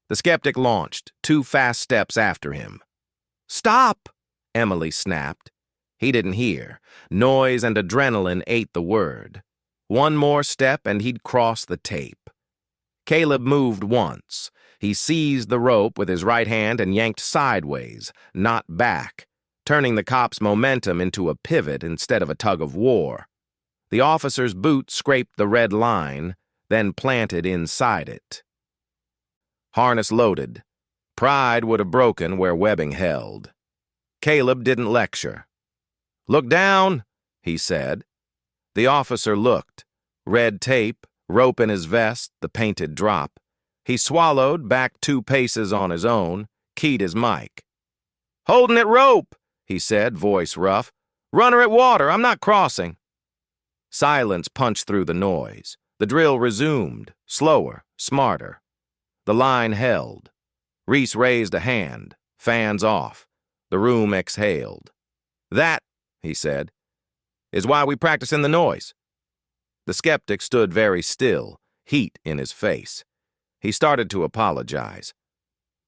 The skeptic launched, 2 fast steps after him. Stop! Emily snapped. He didn't hear. Noise and adrenaline ate the word. One more step and he'd cross the tape. Caleb moved once. He seized the rope with his right hand and yanked sideways, not back, turning the cop's momentum into a pivot instead of a tug of war. The officer's boot scraped the red line, then planted inside it. Harness loaded. Pride would have broken where webbing held. Caleb didn't lecture. Look down, he said. The officer looked. Red tape, rope in his vest, the painted drop. He swallowed, back 2 paces on his own, keyed his mic. Holding it rope, he said, voice rough. Runner at water, I'm not crossing. Silence punched through the noise. The drill resumed, slower, smarter. The line held. Reese raised a hand, fans off. The room exhaled. "That," he said, "is why we practice in the noise." The skeptic stood very still, heat in his face. He started to apologize.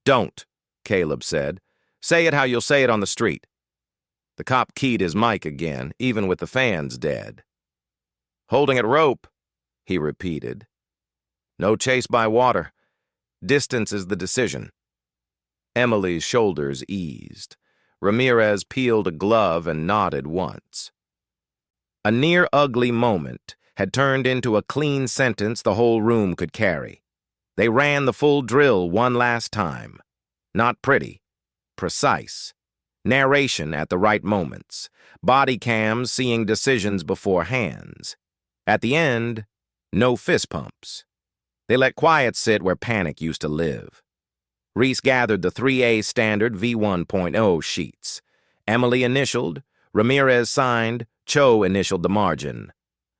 "Don't," Caleb said. "Say it how you'll say it on the street." The cop keyed his mic again, even with the fans dead. "Holding at rope," he repeated. "No chase by water. Distance is the decision." Emily's shoulders eased. Ramirez peeled a glove and nodded once. A near-ugly moment had turned into a clean sentence the whole room could carry. They ran the full drill one last time. Not pretty. Precise. Narration at the right moments. Body cams seeing decisions before hands. At the end, no fist pumps. They let quiet sit where panic used to live. Reese gathered the 3A standard V1.0 sheets. Emily initialed, Ramirez signed, Cho initialed the margin.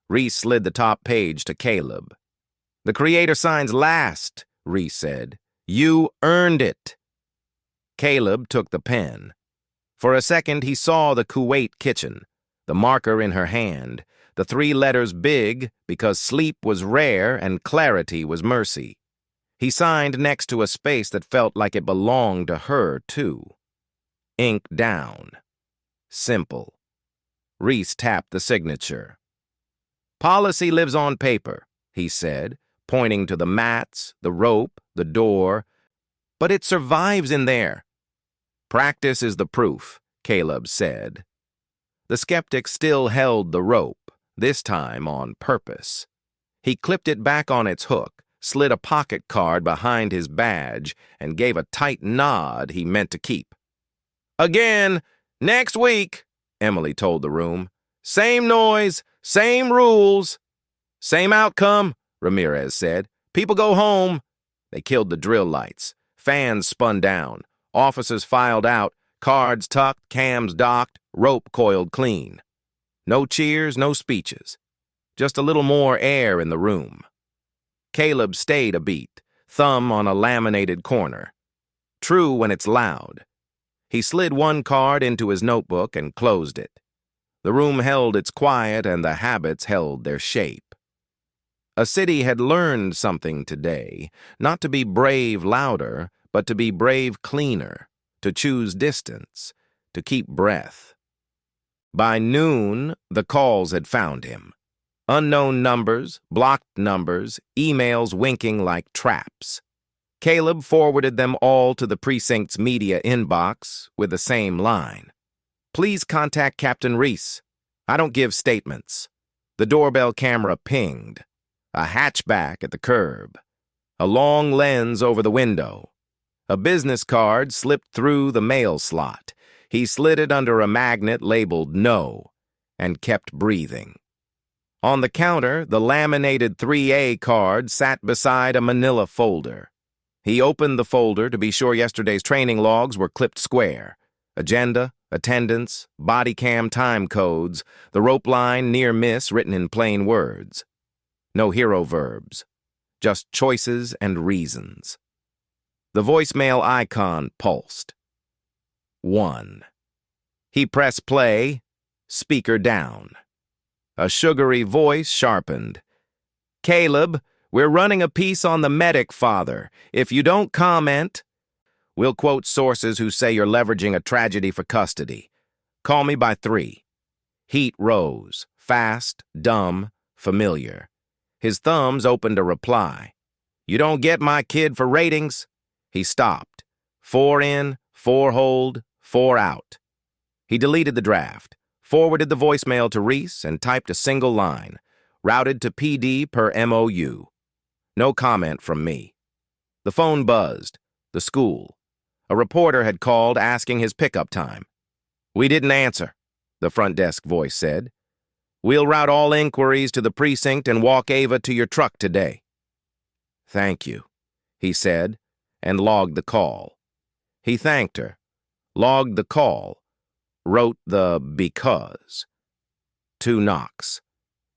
Reese slid the top page to Caleb. "The creator signs last," Reese said. "You earned it." Caleb took the pen. For a second, he saw the Kuwait kitchen, the marker in her hand, the 3 letters big because sleep was rare and clarity was mercy. He signed next to a space that felt like it belonged to her, too. Ink down. Simple. Reese tapped the signature. "Policy lives on paper," he said, pointing to the mats, the rope, the door. "But it survives in there." "Practice is the proof," Caleb said. The skeptic still held the rope, this time on purpose. He clipped it back on its hook, slid a pocket card behind his badge, and gave a tight nod he meant to keep. "Again, next week," Emily told the room. "Same noise, same rules." "Same outcome," Ramirez said. "People go home." They killed the drill lights. Fans spun down. Officers filed out, cards tucked, cams docked, rope coiled clean. No cheers, no speeches. Just a little more air in the room. Caleb stayed a beat, thumb on a laminated corner. True when it's loud. He slid one card into his notebook and closed it. The room held its quiet and the habits held their shape. A city had learned something today, not to be brave louder, but to be brave cleaner, to choose distance, to keep breath. By noon, the calls had found him. Unknown numbers, blocked numbers, emails winking like traps. Caleb forwarded them all to the precinct's media inbox with the same line. "Please contact Captain Reese. I don't give statements." The doorbell camera pinged. A hatchback at the curb. A long lens over the window. A business card slipped through the mail slot. He slid it under a magnet labeled "No" and kept breathing. On the counter, the laminated 3A card sat beside a manila folder. He opened the folder to be sure yesterday's training logs were clipped square. Agenda, attendance, body cam time codes, the rope line near miss written in plain words. No hero verbs, just choices and reasons. The voicemail icon pulsed. 1. He pressed play, speaker down. A sugary voice sharpened. "Caleb, we're running a piece on the medic father. If you don't comment, we'll quote sources who say you're leveraging a tragedy for custody. Call me by 3. Heat rose, fast, dumb, familiar. His thumbs opened a reply. "You don't get my kid for ratings." He stopped. 4 in, 4 hold, 4 out. He deleted the draft, forwarded the voicemail to Reese, and typed a single line, routed to PD per MOU. No comment from me. The phone buzzed. The school. A reporter had called asking his pickup time. "We didn't answer," the front desk voice said. "We'll route all inquiries to the precinct and walk Ava to your truck today." "Thank you," he said, and logged the call. He thanked her, logged the call, wrote the because. 2 knocks.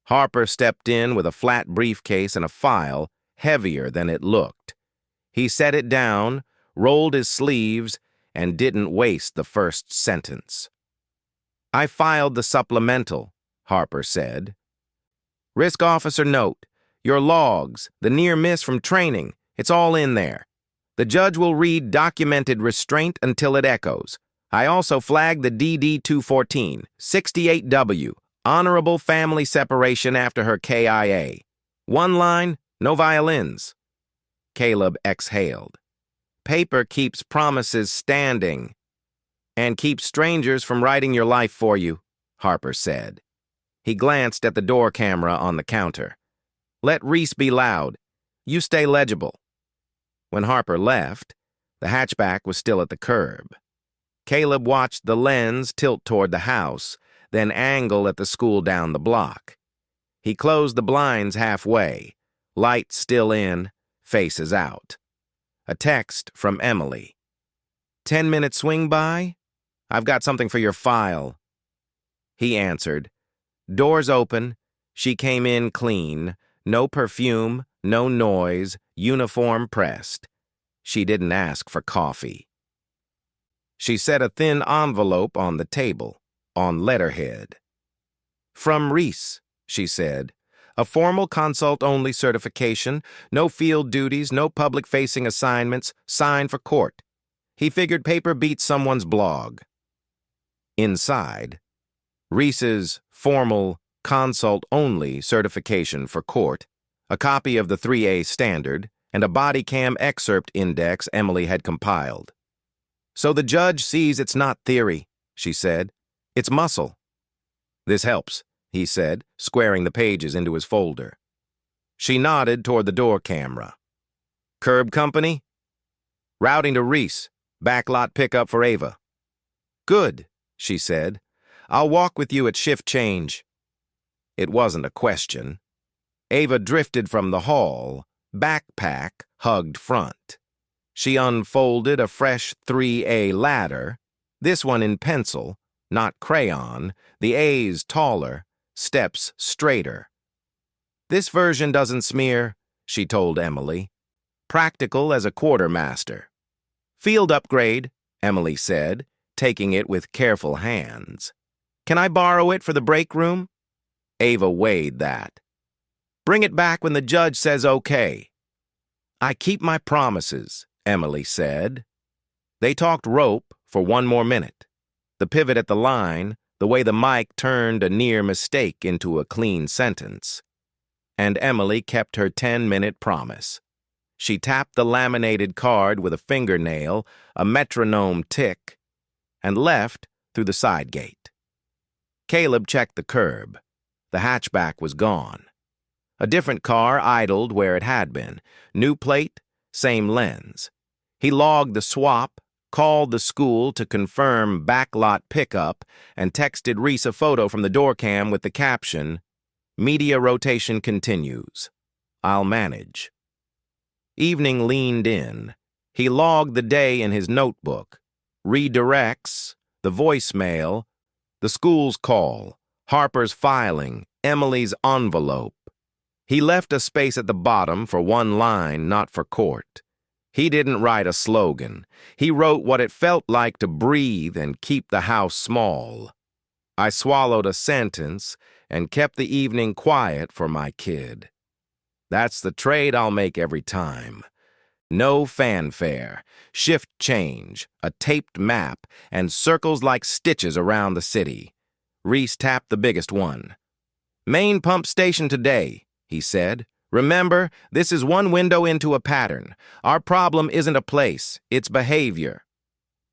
Harper stepped in with a flat briefcase and a file, heavier than it looked. He set it down, rolled his sleeves, and didn't waste the first sentence. "I filed the supplemental," Harper said. "Risk officer note, your logs, the near miss from training, it's all in there. The judge will read documented restraint until it echoes. I also flagged the DD-214, 68W, honorable family separation after her KIA. One line, no violins." Caleb exhaled. "Paper keeps promises standing and keeps strangers from writing your life for you," Harper said. He glanced at the door camera on the counter. "Let Reese be loud. You stay legible." When Harper left, the hatchback was still at the curb. Caleb watched the lens tilt toward the house, then angle at the school down the block. He closed the blinds halfway, light still in, faces out. A text from Emily. 10-minute swing by? I've got something for your file." He answered. Doors open. She came in clean. No perfume, no noise, uniform pressed. She didn't ask for coffee. She set a thin envelope on the table, on letterhead. "From Reese," she said. "A formal consult-only certification, no field duties, no public-facing assignments, signed for court. He figured paper beats someone's blog." Inside, Reese's formal consult-only certification for court, a copy of the 3A standard, and a body cam excerpt index Emily had compiled. "So the judge sees it's not theory," she said. "It's muscle." "This helps," he said, squaring the pages into his folder. She nodded toward the door camera. "Curb company?" "Routing to Reese. Backlot pickup for Ava." "Good," she said. "I'll walk with you at shift change." It wasn't a question. Ava drifted from the hall, backpack hugged front. She unfolded a fresh 3A ladder, this one in pencil, not crayon, the A's taller, steps straighter. "This version doesn't smear," she told Emily. "Practical as a quartermaster." "Field upgrade," Emily said, taking it with careful hands. "Can I borrow it for the break room?" Ava weighed that. "Bring it back when the judge says okay." "I keep my promises," Emily said. They talked rope for one more minute. The pivot at the line, the way the mic turned a near mistake into a clean sentence. And Emily kept her 10-minute promise. She tapped the laminated card with a fingernail, a metronome tick, and left through the side gate. Caleb checked the curb. The hatchback was gone. A different car idled where it had been. New plate, same lens. He logged the swap, called the school to confirm backlot pickup, and texted Reese a photo from the door cam with the caption, "Media rotation continues. I'll manage." Evening leaned in. He logged the day in his notebook. Redirects, the voicemail, the school's call, Harper's filing, Emily's envelope. He left a space at the bottom for one line, not for court. He didn't write a slogan. He wrote what it felt like to breathe and keep the house small. "I swallowed a sentence and kept the evening quiet for my kid. That's the trade I'll make every time. No fanfare, shift change, a taped map, and circles like stitches around the city." Reese tapped the biggest one. "Main pump station today," he said. "Remember, this is one window into a pattern. Our problem isn't a place, it's behavior."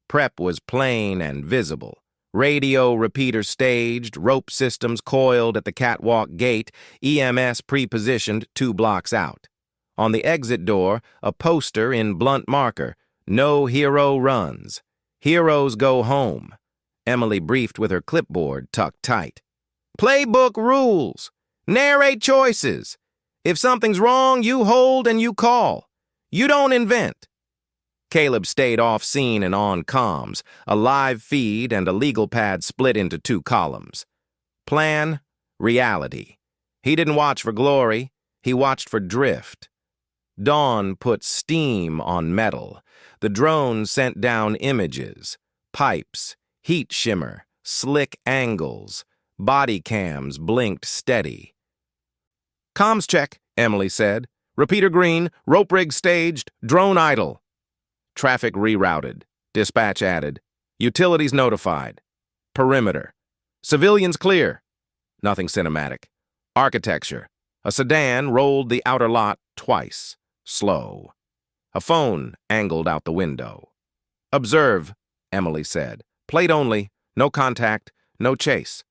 Prep was plain and visible. Radio repeater staged, rope systems coiled at the catwalk gate, EMS pre-positioned 2 blocks out. On the exit door, a poster in blunt marker, "No hero runs. Heroes go home." Emily briefed with her clipboard tucked tight. "Playbook rules. Narrate choices. If something's wrong, you hold and you call. You don't invent." Caleb stayed off scene and on comms, a live feed and a legal pad split into 2 columns. Plan, reality. He didn't watch for glory, he watched for drift. Dawn put steam on metal. The drone sent down images, pipes, heat shimmer, slick angles. Body cams blinked steady. "Comms check," Emily said. "Repeater green, rope rig staged, drone idle." Traffic rerouted. Dispatch added. "Utilities notified. Perimeter. Civilians clear." Nothing cinematic. Architecture. A sedan rolled the outer lot twice. Slow. A phone angled out the window. "Observe," Emily said. "Plate only. No contact. No chase."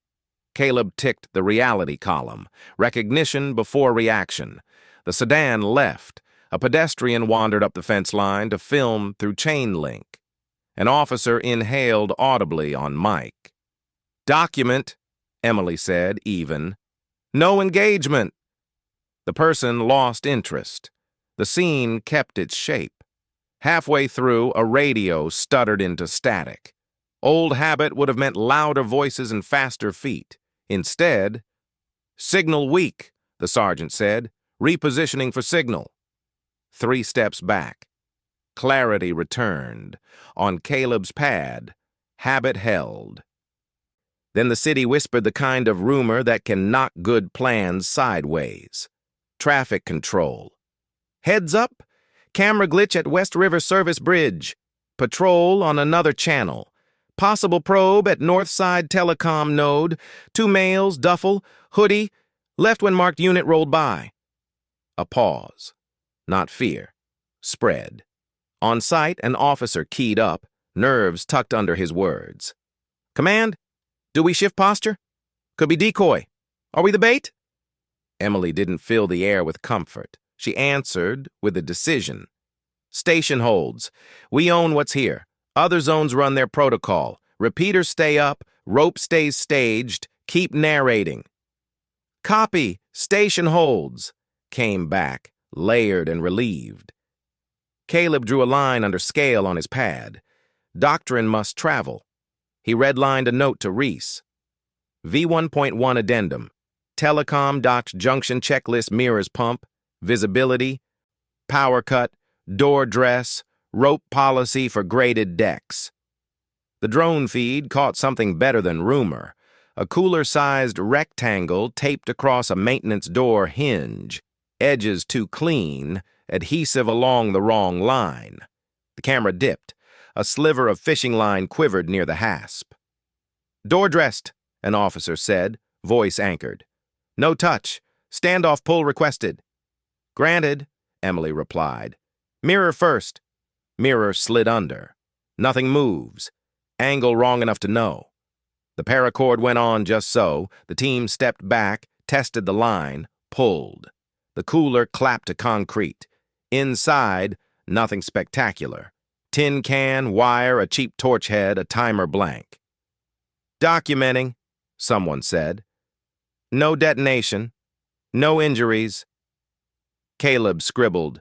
Caleb ticked the reality column. Recognition before reaction. The sedan left. A pedestrian wandered up the fence line to film through chain link. An officer inhaled audibly on mic. "Document," Emily said, even. "No engagement." The person lost interest. The scene kept its shape. Halfway through, a radio stuttered into static. Old habit would have meant louder voices and faster feet. Instead, "Signal weak," the sergeant said, "repositioning for signal." 3 steps back. Clarity returned. On Caleb's pad, habit held. Then the city whispered the kind of rumor that can knock good plans sideways. Traffic control. "Heads up, camera glitch at West River Service Bridge. Patrol on another channel. Possible probe at Northside Telecom node. 2 males, duffel, hoodie. Left when marked unit rolled by." A pause. Not fear. Spread. On site, an officer keyed up, nerves tucked under his words. "Command, do we shift posture? Could be decoy. Are we the bait?" Emily didn't fill the air with comfort. She answered with a decision. "Station holds. We own what's here. Other zones run their protocol. Repeaters stay up, rope stays staged, keep narrating." "Copy, station holds," came back, layered and relieved. Caleb drew a line under scale on his pad. Doctrine must travel. He redlined a note to Reese. V1.1 addendum. Telecom docked junction checklist mirrors pump, visibility, power cut, door dress, rope policy for graded decks. The drone feed caught something better than rumor. A cooler-sized rectangle taped across a maintenance door hinge. Edges too clean, adhesive along the wrong line. The camera dipped. A sliver of fishing line quivered near the hasp. "Door dressed," an officer said, voice anchored. "No touch. Standoff pull requested." "Granted," Emily replied. "Mirror first." Mirror slid under. Nothing moves. Angle wrong enough to know. The paracord went on just so. The team stepped back, tested the line, pulled. The cooler clapped to concrete. Inside, nothing spectacular. Tin can, wire, a cheap torch head, a timer blank. "Documenting," someone said. "No detonation. No injuries." Caleb scribbled,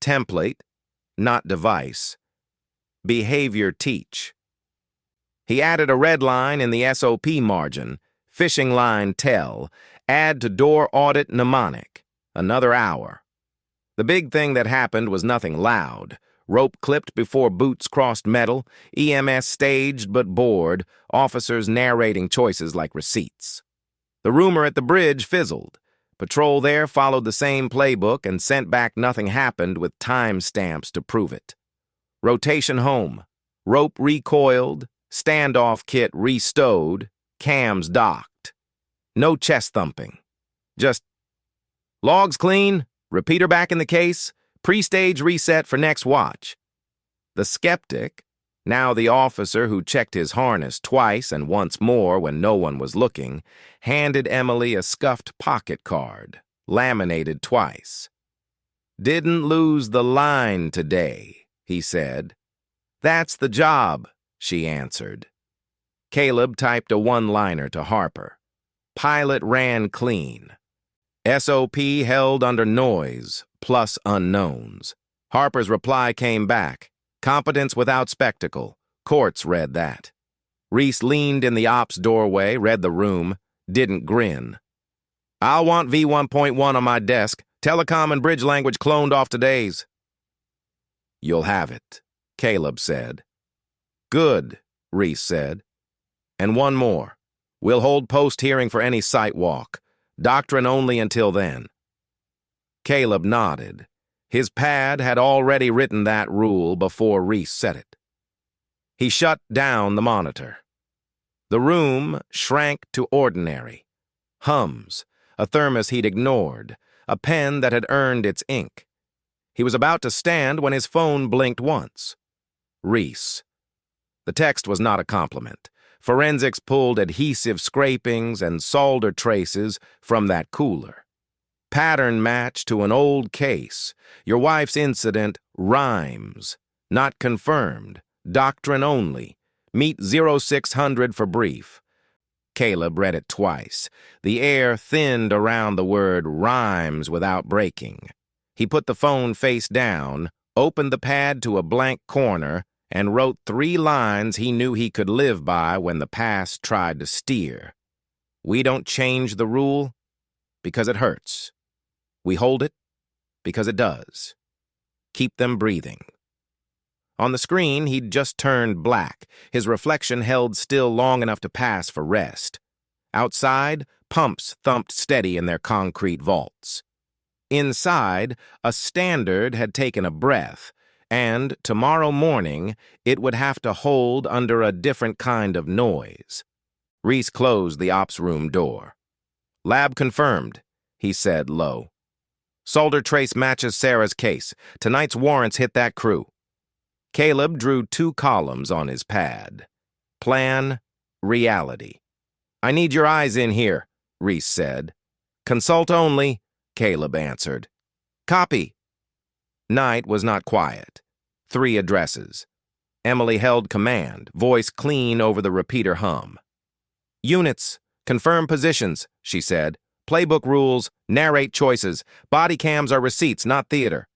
"Template, not device. Behavior teach." He added a red line in the SOP margin, fishing line tell, add to door audit mnemonic. Another hour. The big thing that happened was nothing loud. Rope clipped before boots crossed metal, EMS staged but bored, officers narrating choices like receipts. The rumor at the bridge fizzled. Patrol there followed the same playbook and sent back nothing happened with time stamps to prove it. Rotation home. Rope recoiled, standoff kit restowed, cams docked. No chest thumping. Just, "Logs clean, repeater back in the case, pre-stage reset for next watch." The skeptic, now the officer who checked his harness twice and once more when no one was looking, handed Emily a scuffed pocket card, laminated twice. "Didn't lose the line today," he said. "That's the job," she answered. Caleb typed a one-liner to Harper. "Pilot ran clean. SOP held under noise, plus unknowns." Harper's reply came back. "Competence without spectacle." Courts read that. Reese leaned in the ops doorway, read the room, didn't grin. I'll want V1.1 on my desk. Telecom and bridge language cloned off today's. You'll have it, Caleb said. Good, Reese said. And one more. We'll hold post-hearing for any site walk. Doctrine only until then. Caleb nodded. His pad had already written that rule before Reese said it. He shut down the monitor. The room shrank to ordinary. Hums, a thermos he'd ignored, a pen that had earned its ink. He was about to stand when his phone blinked once. Reese. The text was not a compliment. Forensics pulled adhesive scrapings and solder traces from that cooler. Pattern match to an old case. Your wife's incident rhymes. Not confirmed. Doctrine only. Meet 0600 for brief. Caleb read it twice. The air thinned around the word rhymes without breaking. He put the phone face down, opened the pad to a blank corner, and wrote 3 lines he knew he could live by when the past tried to steer. We don't change the rule because it hurts. We hold it because it does. Keep them breathing. On the screen, he'd just turned black, his reflection held still long enough to pass for rest. Outside, pumps thumped steady in their concrete vaults. Inside, a standard had taken a breath, and tomorrow morning, it would have to hold under a different kind of noise. Reese closed the ops room door. Lab confirmed, he said low. Solder trace matches Sarah's case. Tonight's warrants hit that crew. Caleb drew 2 columns on his pad. Plan, reality. I need your eyes in here, Reese said. Consult only, Caleb answered. Copy. Night was not quiet. 3 addresses. Emily held command, voice clean over the repeater hum. Units, confirm positions, she said. Playbook rules, narrate choices. Body cams are receipts, not theater.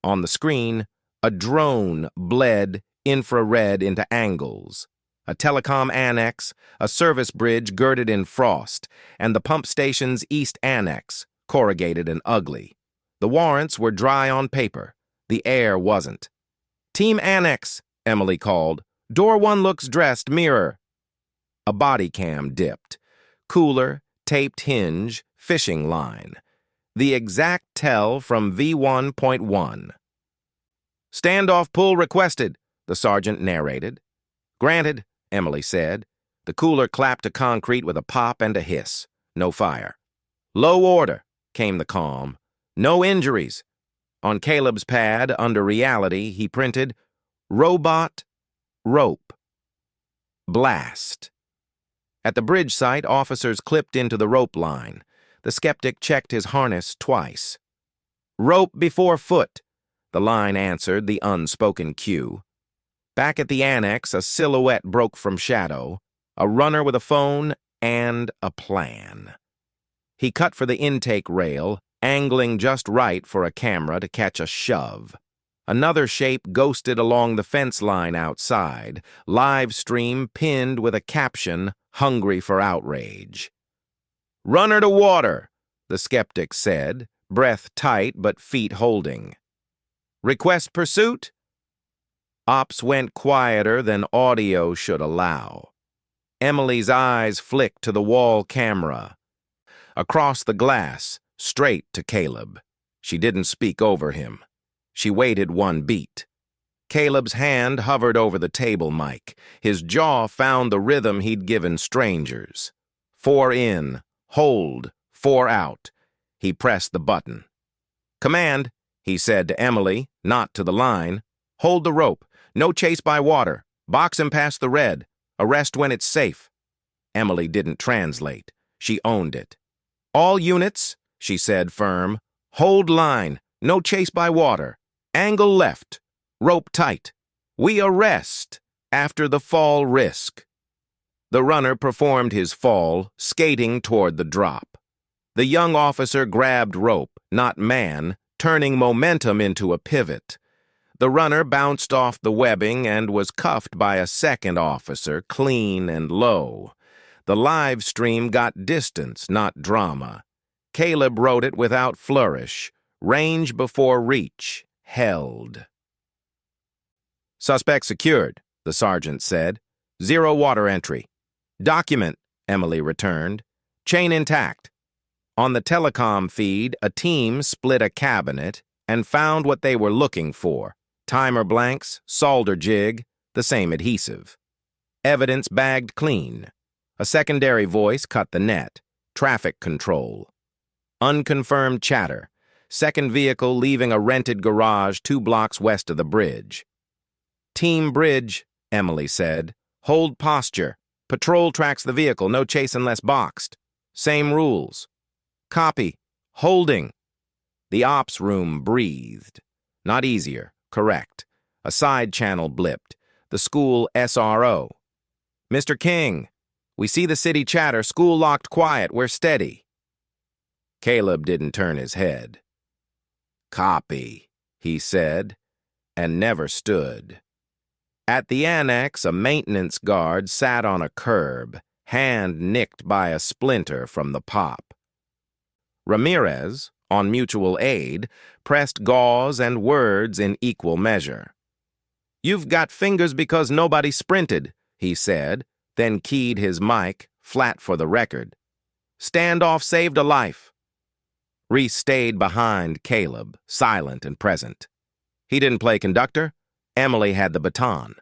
On the screen, a drone bled infrared into angles. A telecom annex, a service bridge girded in frost, and the pump station's east annex, corrugated and ugly. The warrants were dry on paper. The air wasn't. Team Annex, Emily called. Door 1 looks dressed, mirror. A body cam dipped. Cooler, taped hinge, fishing line. The exact tell from V1.1. Standoff pull requested, the sergeant narrated. Granted, Emily said. The cooler clapped to concrete with a pop and a hiss. No fire. Low order, came the calm. No injuries. On Caleb's pad, under reality, he printed, Robot, rope. Blast. At the bridge site, officers clipped into the rope line. The skeptic checked his harness twice. Rope before foot, the line answered the unspoken cue. Back at the annex, a silhouette broke from shadow, a runner with a phone and a plan. He cut for the intake rail, angling just right for a camera to catch a shove. Another shape ghosted along the fence line outside, live stream pinned with a caption hungry for outrage. Runner to water, the skeptic said, breath tight but feet holding. Request pursuit? Ops went quieter than audio should allow. Emily's eyes flicked to the wall camera. Across the glass, straight to Caleb. She didn't speak over him. She waited 1 beat. Caleb's hand hovered over the table mic. His jaw found the rhythm he'd given strangers. 4 in, hold, 4 out. He pressed the button. Command, he said to Emily, not to the line. Hold the rope. No chase by water. Box him past the red. Arrest when it's safe. Emily didn't translate. She owned it. All units, she said firm. Hold line. No chase by water. Angle left. Rope tight. We arrest after the fall risk. The runner performed his fall, skating toward the drop. The young officer grabbed rope, not man, turning momentum into a pivot. The runner bounced off the webbing and was cuffed by a second officer, clean and low. The live stream got distance, not drama. Caleb wrote it without flourish. Range before reach. Held. Suspect secured, the sergeant said. 0 water entry. Document, Emily returned. Chain intact. On the telecom feed, a team split a cabinet and found what they were looking for. Timer blanks, solder jig, the same adhesive. Evidence bagged clean. A secondary voice cut the net. Traffic control. Unconfirmed chatter. Second vehicle leaving a rented garage 2 blocks west of the bridge. Team bridge, Emily said. Hold posture. Patrol tracks the vehicle, no chase unless boxed. Same rules. Copy. Holding. The ops room breathed. Not easier. Correct. A side channel blipped. The school SRO. Mr. King, we see the city chatter. School locked quiet. We're steady. Caleb didn't turn his head. Copy, he said, and never stood. At the annex, a maintenance guard sat on a curb, hand nicked by a splinter from the pop. Ramirez, on mutual aid, pressed gauze and words in equal measure. You've got fingers because nobody sprinted, he said, then keyed his mic, flat for the record. Standoff saved a life. Reese stayed behind Caleb, silent and present. He didn't play conductor. Emily had the baton.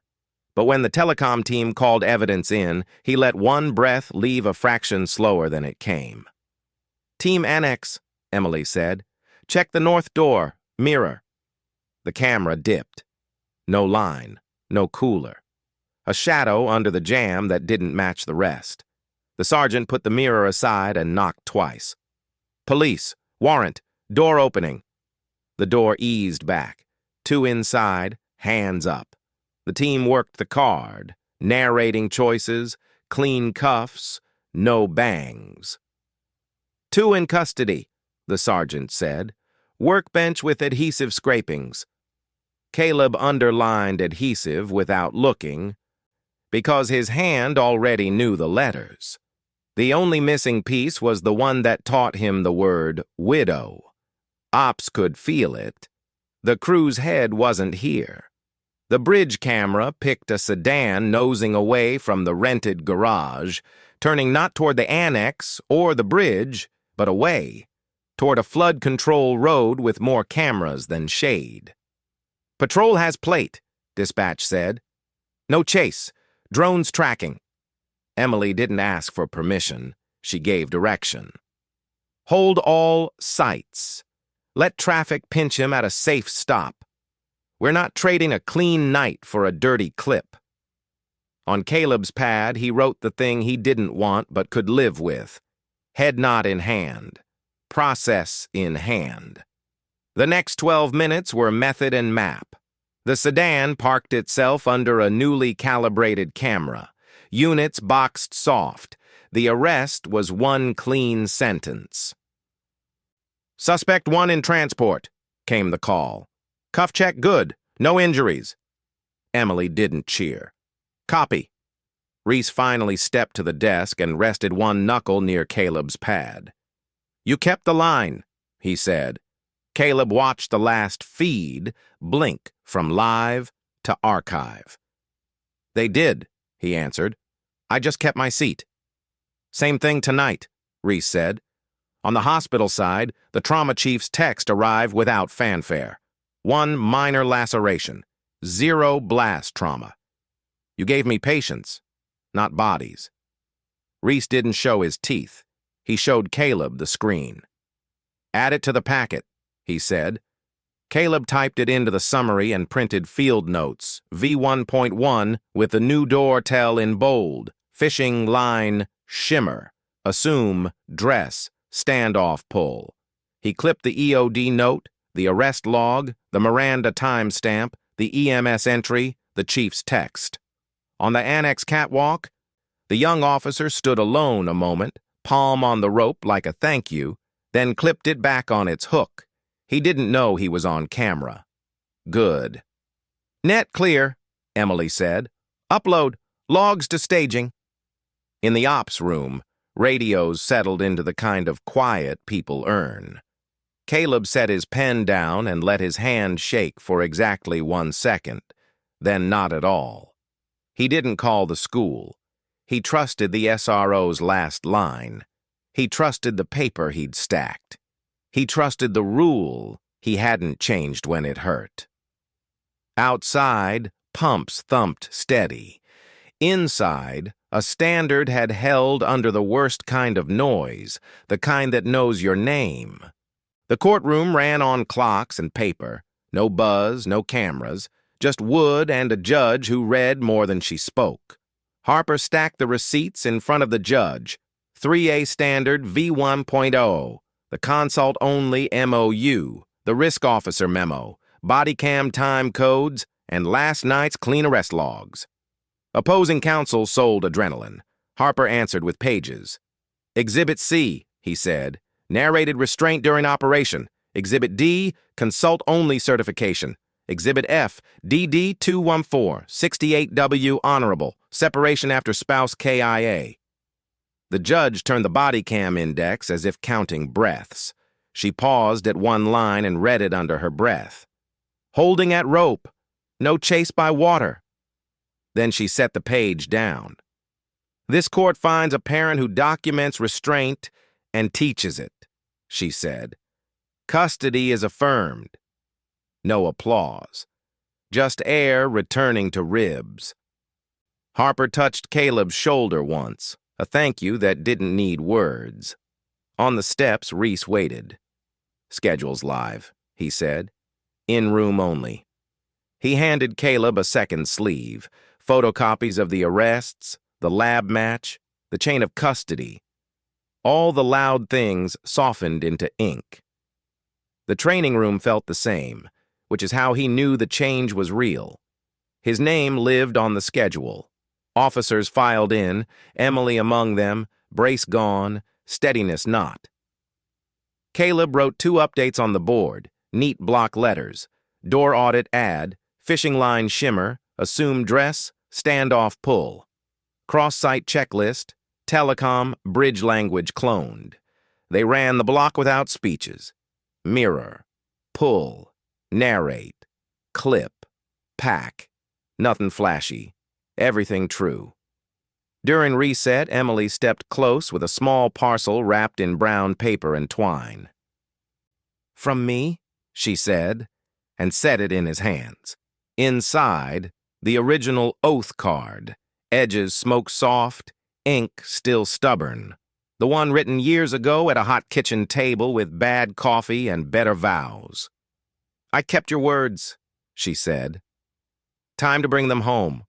But when the telecom team called evidence in, he let one breath leave a fraction slower than it came. Team Annex, Emily said. Check the north door, mirror. The camera dipped. No line, no cooler. A shadow under the jam that didn't match the rest. The sergeant put the mirror aside and knocked twice. Police, warrant, door opening. The door eased back. 2 inside, hands up. The team worked the card, narrating choices, clean cuffs, no bangs. 2 in custody, the sergeant said. Workbench with adhesive scrapings. Caleb underlined adhesive without looking, because his hand already knew the letters. The only missing piece was the one that taught him the word widow. Ops could feel it. The crew's head wasn't here. The bridge camera picked a sedan nosing away from the rented garage, turning not toward the annex or the bridge, but away, toward a flood control road with more cameras than shade. Patrol has plate, dispatch said. No chase. Drones tracking. Emily didn't ask for permission. She gave direction. Hold all sights. Let traffic pinch him at a safe stop. We're not trading a clean night for a dirty clip. On Caleb's pad, he wrote the thing he didn't want but could live with. Head nod in hand. Process in hand. The next 12 minutes were method and map. The sedan parked itself under a newly calibrated camera. Units boxed soft. The arrest was one clean sentence. Suspect 1 in transport, came the call. Cuff check good. No injuries. Emily didn't cheer. Copy. Reese finally stepped to the desk and rested one knuckle near Caleb's pad. You kept the line, he said. Caleb watched the last feed blink from live to archive. They did, he answered. I just kept my seat. Same thing tonight, Reese said. On the hospital side, the trauma chief's text arrived without fanfare. 1 minor laceration. 0 blast trauma. You gave me patients, not bodies. Reese didn't show his teeth. He showed Caleb the screen. Add it to the packet, he said. Caleb typed it into the summary and printed field notes, V1.1 with the new door tell in bold, fishing line, shimmer, assume, dress, standoff pull. He clipped the EOD note, the arrest log, the Miranda timestamp, the EMS entry, the chief's text. On the annex catwalk, the young officer stood alone a moment, palm on the rope like a thank you, then clipped it back on its hook. He didn't know he was on camera. Good. Net clear, Emily said. Upload. Logs to staging. In the ops room, Radios settled into the kind of quiet people earn. Caleb set his pen down and let his hand shake for exactly 1 second, then not at all. He didn't call the school. He trusted the SRO's last line. He trusted the paper he'd stacked. He trusted the rule he hadn't changed when it hurt. Outside, pumps thumped steady. Inside, a standard had held under the worst kind of noise, the kind that knows your name. The courtroom ran on clocks and paper, no buzz, no cameras, just wood and a judge who read more than she spoke. Harper stacked the receipts in front of the judge. 3A standard V1.0, the consult-only MOU, the risk officer memo, body cam time codes, and last night's clean arrest logs. Opposing counsel sold adrenaline. Harper answered with pages. Exhibit C, he said, narrated restraint during operation. Exhibit D, consult-only certification. Exhibit F, DD-214, 68W honorable, separation after spouse KIA. The judge turned the body cam index as if counting breaths. She paused at one line and read it under her breath. Holding at rope. No chase by water. Then she set the page down. This court finds a parent who documents restraint and teaches it, she said. Custody is affirmed. No applause. Just air returning to ribs. Harper touched Caleb's shoulder once, a thank you that didn't need words. On the steps, Reese waited. Schedule's live, he said. In room only. He handed Caleb a second sleeve, photocopies of the arrests, the lab match, the chain of custody. All the loud things softened into ink. The training room felt the same, which is how he knew the change was real. His name lived on the schedule. Officers filed in, Emily among them, brace gone, steadiness not. Caleb wrote 2 updates on the board, neat block letters, door audit ad, fishing line shimmer, assume dress, standoff pull. Cross-site checklist, telecom, bridge language cloned. They ran the block without speeches. Mirror, pull, narrate, clip, pack. Nothing flashy. Everything true. During reset, Emily stepped close with a small parcel wrapped in brown paper and twine. From me, she said, and set it in his hands. Inside, the original oath card, edges smoke soft, ink still stubborn. The one written years ago at a hot kitchen table with bad coffee and better vows. I kept your words, she said. Time to bring them home.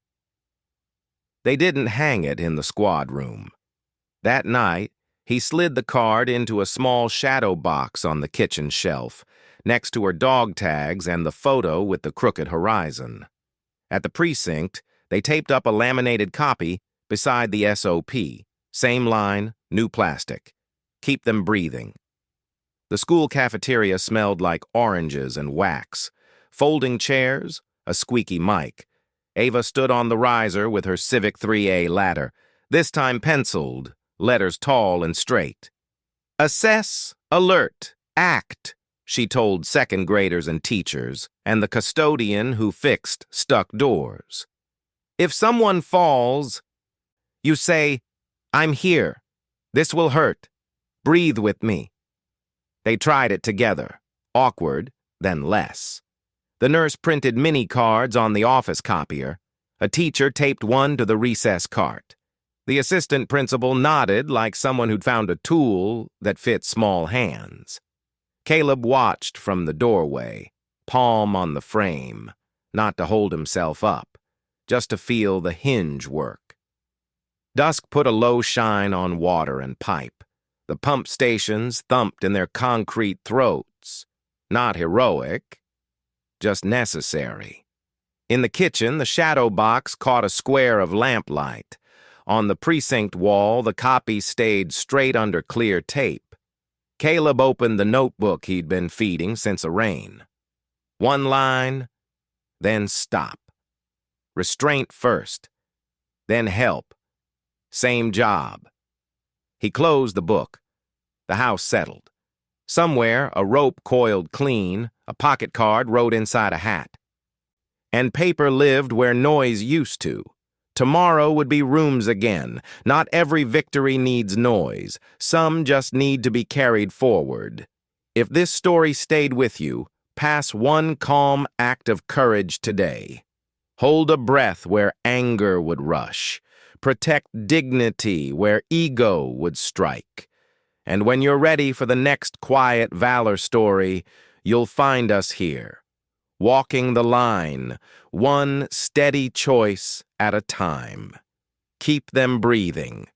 They didn't hang it in the squad room. That night, he slid the card into a small shadow box on the kitchen shelf, next to her dog tags and the photo with the crooked horizon. At the precinct, they taped up a laminated copy beside the SOP. Same line, new plastic. Keep them breathing. The school cafeteria smelled like oranges and wax. Folding chairs, a squeaky mic. Ava stood on the riser with her Civic 3A ladder, this time penciled, letters tall and straight. Assess, alert, act, she told second graders and teachers, and the custodian who fixed stuck doors. If someone falls, you say, I'm here. This will hurt. Breathe with me. They tried it together. Awkward, then less. The nurse printed mini cards on the office copier. A teacher taped one to the recess cart. The assistant principal nodded like someone who'd found a tool that fit small hands. Caleb watched from the doorway, palm on the frame, not to hold himself up, just to feel the hinge work. Dusk put a low shine on water and pipe. The pump stations thumped in their concrete throats. Not heroic, just necessary. In the kitchen, the shadow box caught a square of lamplight. On the precinct wall, the copy stayed straight under clear tape. Caleb opened the notebook he'd been feeding since a rain. One line, then stop. Restraint first, then help. Same job. He closed the book. The house settled. Somewhere, a rope coiled clean, a pocket card wrote inside a hat. And paper lived where noise used to. Tomorrow would be rooms again. Not every victory needs noise. Some just need to be carried forward. If this story stayed with you, pass one calm act of courage today. Hold a breath where anger would rush. Protect dignity where ego would strike. And when you're ready for the next quiet valor story, you'll find us here, walking the line, one steady choice at a time. Keep them breathing.